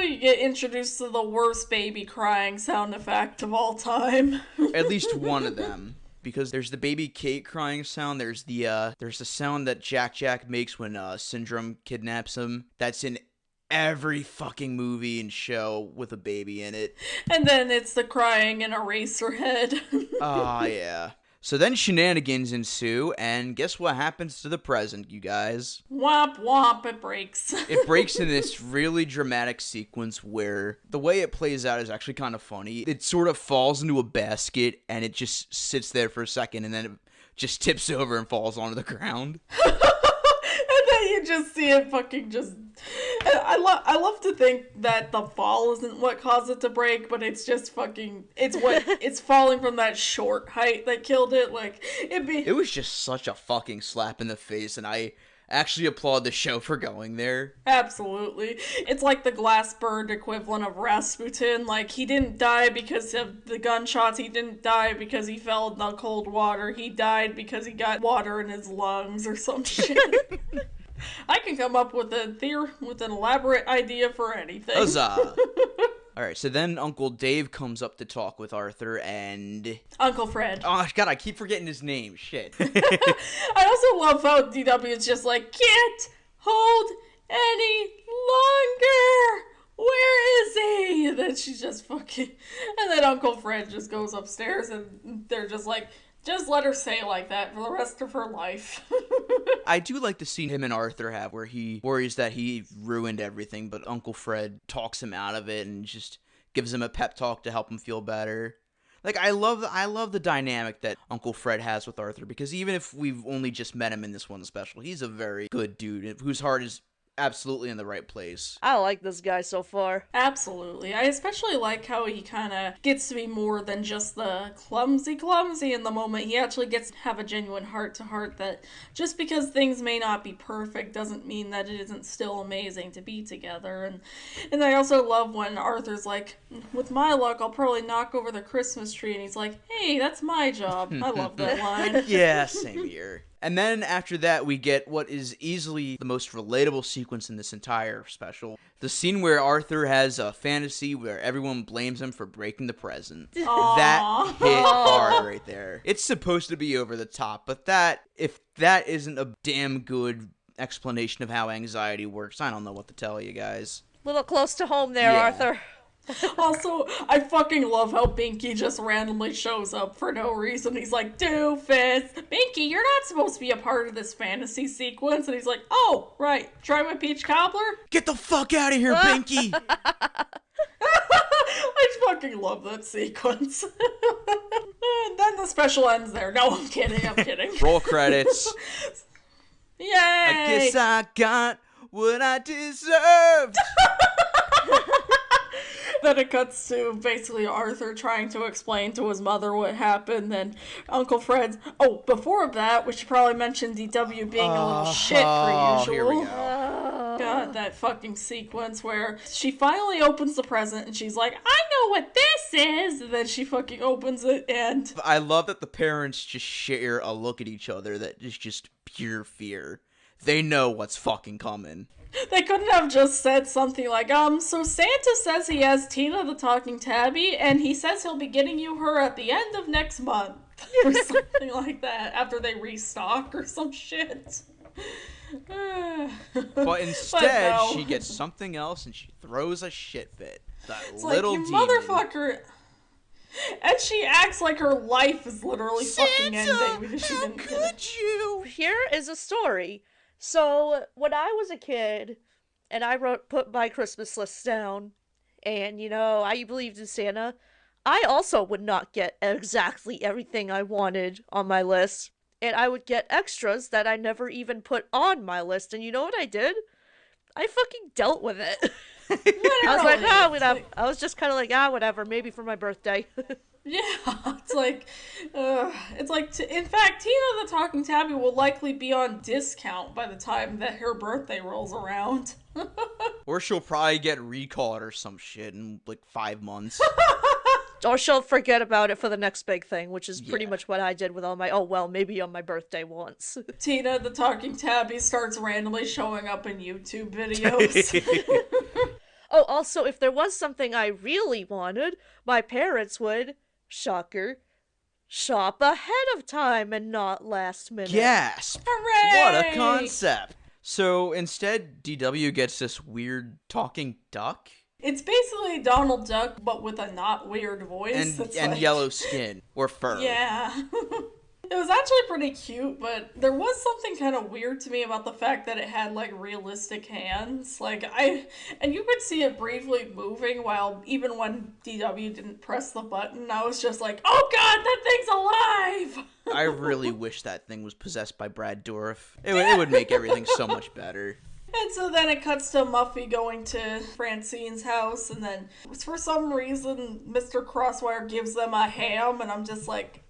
You get introduced to the worst baby crying sound effect of all time. At least one of them. Because there's the Baby Kate crying sound, there's the sound that Jack makes when Syndrome kidnaps him. That's in every fucking movie and show with a baby in it. And then it's the crying in Eraserhead. Ah, yeah. So then shenanigans ensue, and guess what happens to the present, you guys? Womp womp, it breaks. It breaks in this really dramatic sequence where the way it plays out is actually kind of funny. It sort of falls into a basket, and it just sits there for a second, and then it just tips over and falls onto the ground. And then you just see it fucking just... I love to think that the fall isn't what caused it to break, but it's just fucking... It's falling from that short height that killed it. Like, It was just such a fucking slap in the face, and I actually applaud the show for going there. Absolutely. It's like the glass bird equivalent of Rasputin. Like, he didn't die because of the gunshots. He didn't die because he fell in the cold water. He died because he got water in his lungs or some shit. I can come up with an elaborate idea for anything. Huzzah! Alright, so then Uncle Dave comes up to talk with Arthur and... Uncle Fred. Oh, God, I keep forgetting his name. Shit. I also love how DW is just like, can't hold any longer! Where is he? And then she's just fucking... And then Uncle Fred just goes upstairs and they're just like... Just let her say like that for the rest of her life. I do like the scene him and Arthur have where he worries that he ruined everything, but Uncle Fred talks him out of it and just gives him a pep talk to help him feel better. Like, I love the dynamic that Uncle Fred has with Arthur, because even if we've only just met him in this one special, he's a very good dude whose heart is absolutely in the right place. I like this guy so far. Absolutely. I especially like how he kind of gets to be more than just the clumsy in the moment. He actually gets to have a genuine heart-to-heart that just because things may not be perfect doesn't mean that it isn't still amazing to be together. And I also love when Arthur's like, with my luck, I'll probably knock over the Christmas tree. And he's like, hey, that's my job. I love that line. Yeah, same here. And then after that, we get what is easily the most relatable sequence in this entire special. The scene where Arthur has a fantasy where everyone blames him for breaking the present. Aww. That hit hard right there. It's supposed to be over the top, but if that isn't a damn good explanation of how anxiety works, I don't know what to tell you guys. Little close to home there, Yeah. Arthur. Also, I fucking love how Binky just randomly shows up for no reason. He's like, doofus, Binky, you're not supposed to be a part of this fantasy sequence. And he's like, oh, right, try my peach cobbler? Get the fuck out of here, Binky! I just fucking love that sequence. And then the special ends there. No, I'm kidding. Roll credits. Yay! I guess I got what I deserved. Then it cuts to basically Arthur trying to explain to his mother what happened, and Uncle Fred's... Oh, before that, we should probably mention DW being a little shit per usual. Here we go. God, that fucking sequence where she finally opens the present and she's like, I know what this is! And then she fucking opens it and... I love that the parents just share a look at each other that is just pure fear. They know what's fucking coming. They couldn't have just said something like, so Santa says he has Tina the Talking Tabby, and he says he'll be getting you her at the end of next month. Or something like that, after they restock or some shit. But instead, no. she gets something else and she throws a shit fit. That It's little like, you demon. motherfucker. And she acts like her life is literally fucking ending because she didn't finish. You? Here is a story. So, when I was a kid, and I put my Christmas list down, and, I believed in Santa, I also would not get exactly everything I wanted on my list, and I would get extras that I never even put on my list, and you know what I did? I fucking dealt with it. I was like, whatever. I was just kind of like, whatever, maybe for my birthday. Yeah, it's like, in fact, Tina the Talking Tabby will likely be on discount by the time that her birthday rolls around. Or she'll probably get recalled or some shit in like 5 months. Or she'll forget about it for the next big thing, which is pretty much what I did with all my, maybe on my birthday once. Tina the Talking Tabby starts randomly showing up in YouTube videos. Oh, also, if there was something I really wanted, my parents would, shocker, shop ahead of time and not last minute. Gasp! Hooray! What a concept! So instead, DW gets this weird talking duck? It's basically Donald Duck, but with a not weird voice. And yellow skin. Or fur. Yeah. It was actually pretty cute, but there was something kind of weird to me about the fact that it had, like, realistic hands. And you could see it briefly moving while, even when DW didn't press the button, I was just like, oh god, that thing's alive! I really wish that thing was possessed by Brad Dourif. It would make everything so much better. And so then it cuts to Muffy going to Francine's house, and then for some reason, Mr. Crosswire gives them a ham, and I'm just like,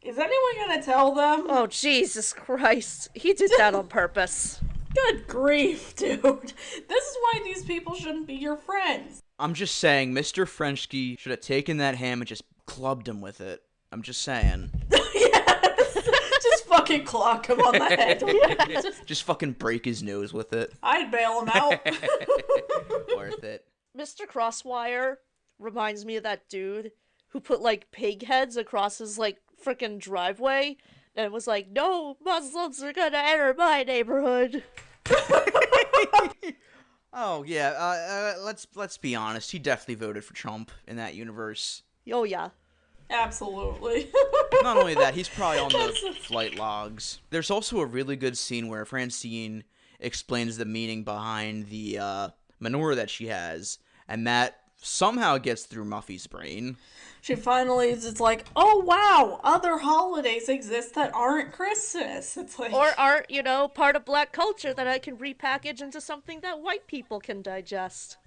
is anyone gonna tell them? Oh, Jesus Christ. He did that on purpose. Good grief, dude. This is why these people shouldn't be your friends. I'm just saying, Mr. Frenchke should have taken that ham and just clubbed him with it. I'm just saying. Yes! Just fucking clock him on the head. Just fucking break his nose with it. I'd bail him out. Worth it. Mr. Crosswire reminds me of that dude who put, like, pig heads across his, like, frickin' driveway and was like, no Muslims are gonna enter my neighborhood. Oh, yeah, let's be honest. He definitely voted for Trump in that universe. Oh, yeah. Absolutely. Not only that, he's probably on the flight logs. There's also a really good scene where Francine explains the meaning behind the menorah that she has, and that somehow gets through Muffy's brain. She finally is like, oh wow, other holidays exist that aren't Christmas. It's like, Or aren't, part of black culture that I can repackage into something that white people can digest.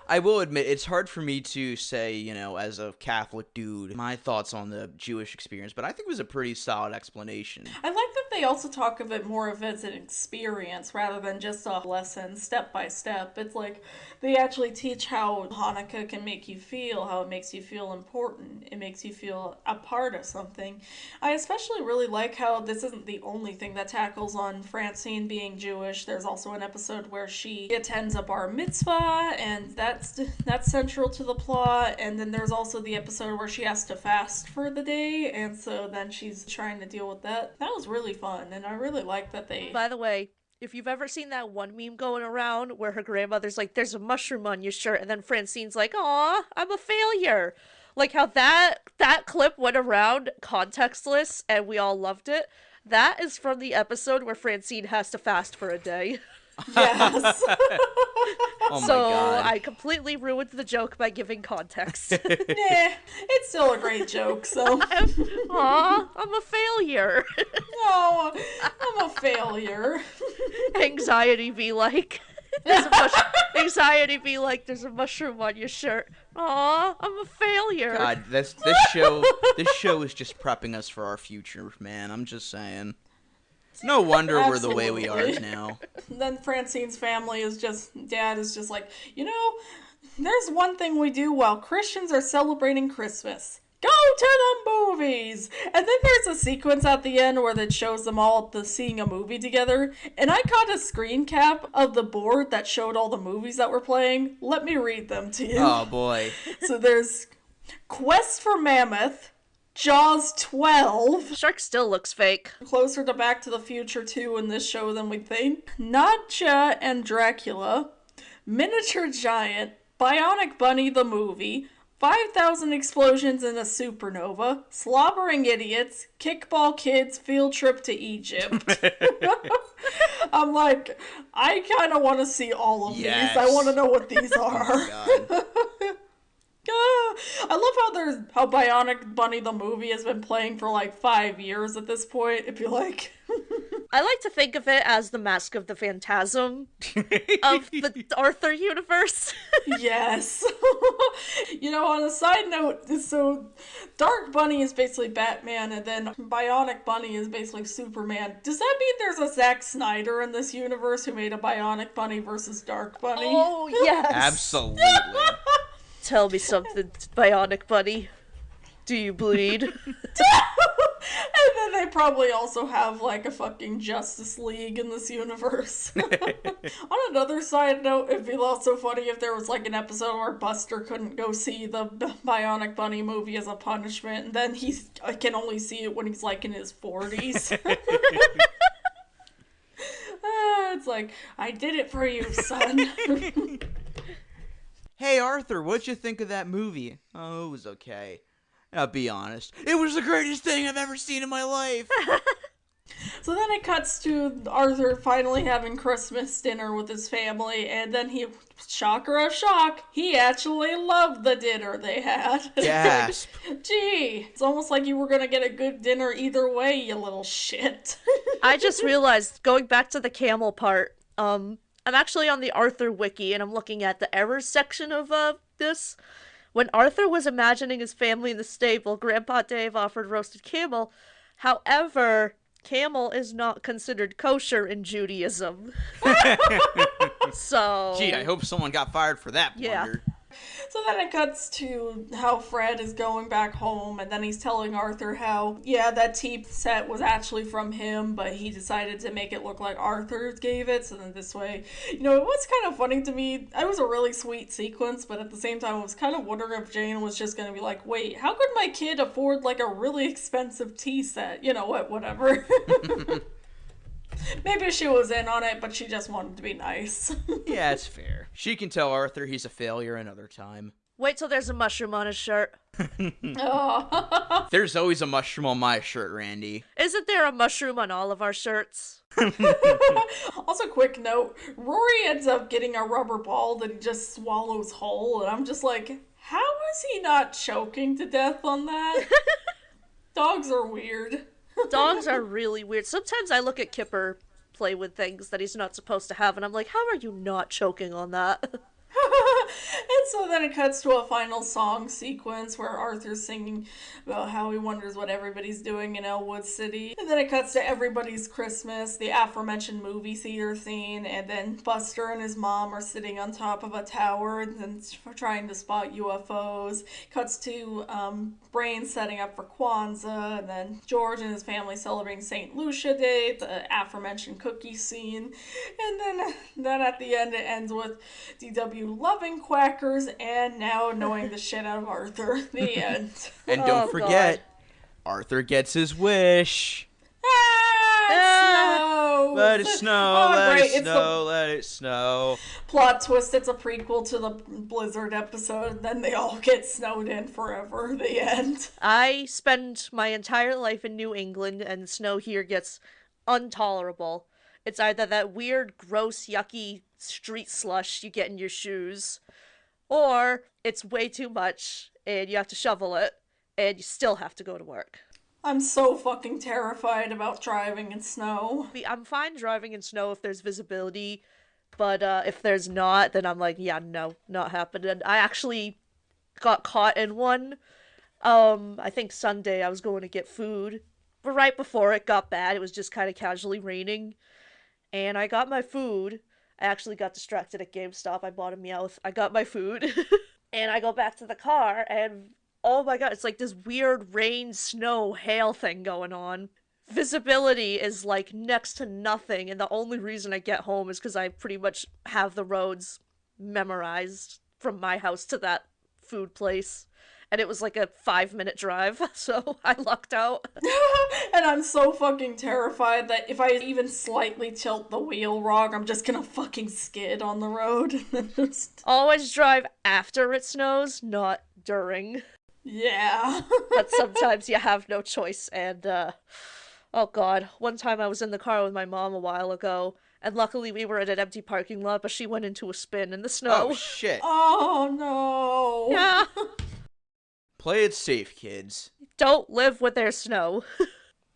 I will admit, it's hard for me to say, as a Catholic dude, my thoughts on the Jewish experience, but I think it was a pretty solid explanation. I like that they also talk of it more of as an experience rather than just a lesson step by step. It's like they actually teach how Hanukkah can make you feel, how it makes you feel important. It makes you feel a part of something. I especially really like how this isn't the only thing that tackles on Francine being Jewish. There's also an episode where she attends a bar mitzvah, and that's central to the plot. And then there's also the episode where she has to fast for the day, and so then she's trying to deal with that. That was really fun, and I really like that they... By the way, if you've ever seen that one meme going around where her grandmother's like, there's a mushroom on your shirt, and then Francine's like, aw, I'm a failure. Like how that clip went around contextless, and we all loved it. That is from the episode where Francine has to fast for a day. Yes. Oh my So God. I completely ruined the joke by giving context. Nah, it's still a great joke, so... Aw, I'm a failure. No, I'm a failure. Anxiety be like, anxiety be like, there's a mushroom on your shirt. Aw, I'm a failure. God, this show is just prepping us for our future, man. I'm just saying. No wonder we're the way we are Absolutely. now. Then Francine's family is just, Dad is just like, you know, there's one thing we do while Christians are celebrating Christmas. Go to the movies! And then there's a sequence at the end where it shows them all seeing a movie together. And I caught a screen cap of the board that showed all the movies that were playing. Let me read them to you. Oh boy. So there's Quest for Mammoth, Jaws 12, Shark still looks fake. closer to Back to the Future 2 in this show than we think, Nadja and Dracula, Miniature Giant, Bionic Bunny the movie, 5,000 Explosions in a Supernova, Slobbering Idiots, Kickball Kids, Field Trip to Egypt. I'm like, I kind of want to see all of Yes. these. I want to know what these are. God. I love how Bionic Bunny the movie has been playing for like 5 years at this point. It'd be like... I like to think of it as the Mask of the Phantasm of the Arthur universe. Yes. You know, on a side note, so Dark Bunny is basically Batman, and then Bionic Bunny is basically Superman. Does that mean there's a Zack Snyder in this universe who made a Bionic Bunny versus Dark Bunny? Oh, yes. Absolutely. Tell me something, Bionic Bunny. Do you bleed? And then they probably also have like a fucking Justice League in this universe. On another side note, it'd be also funny if there was like an episode where Buster couldn't go see the Bionic Bunny movie as a punishment, and then he can only see it when he's like in his 40s. It's like, I did it for you, son. Hey Arthur, what'd you think of that movie? Oh, it was okay. I'll be honest. It was the greatest thing I've ever seen in my life. So then it cuts to Arthur finally having Christmas dinner with his family, and then he, shocker of shock, he actually loved the dinner they had. Gasp. Gee, it's almost like you were gonna get a good dinner either way, you little shit. I just realized, going back to the camel part, I'm actually on the Arthur wiki, and I'm looking at the errors section of this. When Arthur was imagining his family in the stable, Grandpa Dave offered roasted camel. However, camel is not considered kosher in Judaism. So... Gee, I hope someone got fired for that blunder. Yeah. So then it cuts to how Fred is going back home, and then he's telling Arthur how, yeah, that tea set was actually from him, but he decided to make it look like Arthur gave it, so then this way, you know, it was kind of funny to me. It was a really sweet sequence, but at the same time, I was kind of wondering if Jane was just going to be like, wait, how could my kid afford, like, a really expensive tea set? You know what, whatever. Maybe she was in on it, but she just wanted to be nice. Yeah, it's fair. She can tell Arthur he's a failure another time. Wait till there's a mushroom on his shirt. Oh. There's always a mushroom on my shirt, Randy. Isn't there a mushroom on all of our shirts? Also, quick note, Rory ends up getting a rubber ball that he just swallows whole, and I'm just like, how is he not choking to death on that? Dogs are weird. Dogs are really weird. Sometimes I look at Kipper play with things that he's not supposed to have, and I'm like, how are you not choking on that? And so then it cuts to a final song sequence where Arthur's singing about how he wonders what everybody's doing in Elwood City. And then it cuts to Everybody's Christmas, the aforementioned movie theater scene, and then Buster and his mom are sitting on top of a tower and trying to spot UFOs. Cuts to Brain setting up for Kwanzaa, and then George and his family celebrating St. Lucia Day, the aforementioned cookie scene. And then at the end it ends with DW loving quackers and now knowing the shit out of Arthur. The end. And don't forget, Arthur gets his wish. Snow! Let it snow, let it snow. Plot twist, it's a prequel to the Blizzard episode, and then they all get snowed in forever. The end. I spend my entire life in New England, and snow here gets intolerable. It's either that weird, gross, yucky street slush you get in your shoes, or it's way too much, and you have to shovel it, and you still have to go to work. I'm so fucking terrified about driving in snow. I'm fine driving in snow if there's visibility, but if there's not, then I'm like, yeah, no, not happening. I actually got caught in one. I think Sunday I was going to get food, but right before it got bad, it was just kind of casually raining, and I got my food. I actually got distracted at GameStop. I bought a Meowth. I got my food, and I go back to the car, and oh my god, it's like this weird rain, snow, hail thing going on. Visibility is like next to nothing, and the only reason I get home is because I pretty much have the roads memorized from my house to that food place. And it was like a 5-minute drive, so I lucked out. And I'm so fucking terrified that if I even slightly tilt the wheel wrong, I'm just gonna fucking skid on the road. Always drive after it snows, not during. Yeah. But sometimes you have no choice, and, oh god, one time I was in the car with my mom a while ago, and luckily we were at an empty parking lot, but she went into a spin in the snow. Oh, shit. Oh, no. Yeah. Play it safe, kids. Don't live with their snow.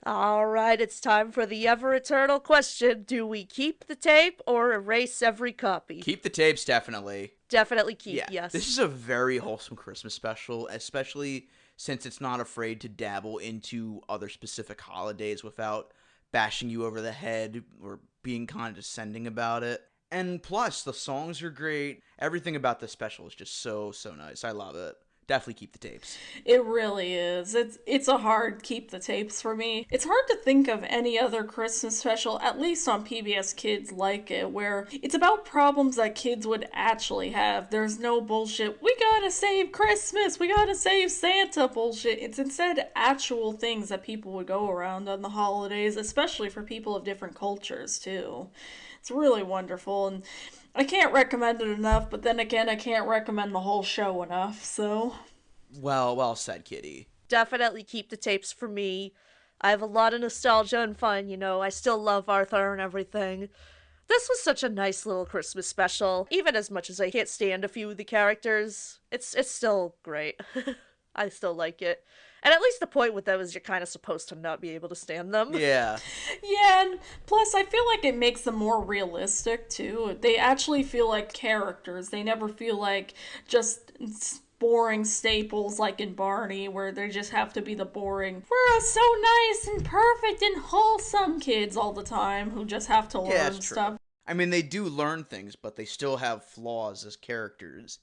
Alright, it's time for the ever-eternal question. Do we keep the tape or erase every copy? Keep the tapes, definitely. Definitely keep, yes. This is a very wholesome Christmas special, especially since it's not afraid to dabble into other specific holidays without bashing you over the head or being condescending about it. And plus, the songs are great. Everything about this special is just so nice. I love it. Definitely keep the tapes. It really is. It's a hard keep the tapes for me. It's hard to think of any other Christmas special, at least on PBS Kids, like it, where it's about problems that kids would actually have. There's no bullshit, we gotta save Christmas, we gotta save Santa bullshit. It's instead actual things that people would go around on the holidays, especially for people of different cultures, too. It's really wonderful, and I can't recommend it enough, but then again, I can't recommend the whole show enough, so... Well said, Kitty. Definitely keep the tapes for me. I have a lot of nostalgia and fun, you know. I still love Arthur and everything. This was such a nice little Christmas special. Even as much as I can't stand a few of the characters, it's still great. I still like it. And at least the point with them is you're kind of supposed to not be able to stand them. Yeah. Yeah, and plus I feel like it makes them more realistic, too. They actually feel like characters. They never feel like just boring staples like in Barney, where they just have to be the boring, we're so nice and perfect and wholesome kids all the time who just have to learn stuff. I mean, they do learn things, but they still have flaws as characters.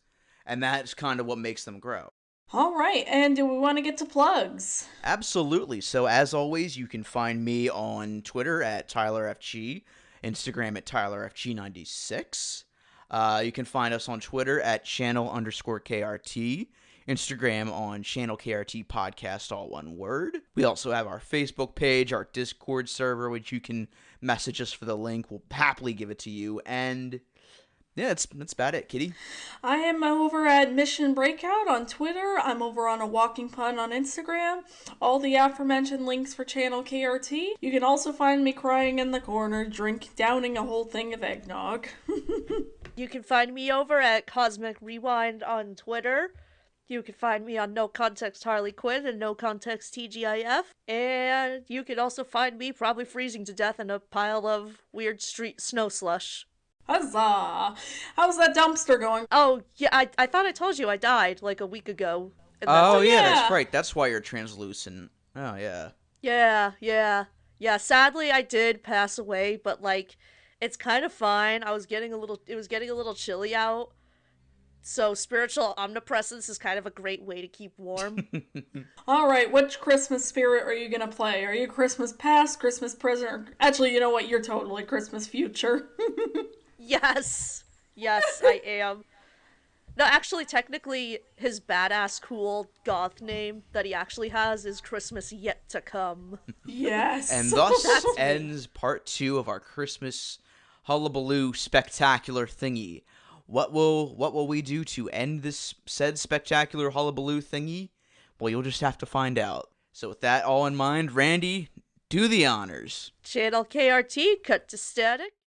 And that's kind of what makes them grow. All right, and do we want to get to plugs? Absolutely. So, as always, you can find me on Twitter at TylerFG, Instagram at TylerFG96. You can find us on Twitter at channel_KRT, Instagram on channel KRT Podcast, all one word. We also have our Facebook page, our Discord server, which you can message us for the link. We'll happily give it to you. And yeah, that's about it, Kitty. I am over at Mission Breakout on Twitter. I'm over on A Walking Pun on Instagram. All the aforementioned links for Channel KRT. You can also find me crying in the corner, downing a whole thing of eggnog. You can find me over at Cosmic Rewind on Twitter. You can find me on No Context Harley Quinn and No Context TGIF. And you can also find me probably freezing to death in a pile of weird street snow slush. Huzzah! How's that dumpster going? Oh, yeah, I thought I told you I died like a week ago. Oh, yeah, yeah. that's right. That's why you're translucent. Oh, yeah. Yeah, sadly I did pass away, but like it's kind of fine. It was getting a little chilly out. So spiritual omnipresence is kind of a great way to keep warm. All right, which Christmas spirit are you gonna play? Are you Christmas past, Christmas present, or... Actually, you know what? You're totally Christmas future. Yes, I am. No, actually, technically, his badass, cool goth name that he actually has is Christmas Yet to Come. Yes. And thus ends part 2 of our Christmas hullabaloo spectacular thingy. What will we do to end this said spectacular hullabaloo thingy? Well, you'll just have to find out. So with that all in mind, Randy, do the honors. Channel KRT, cut to static.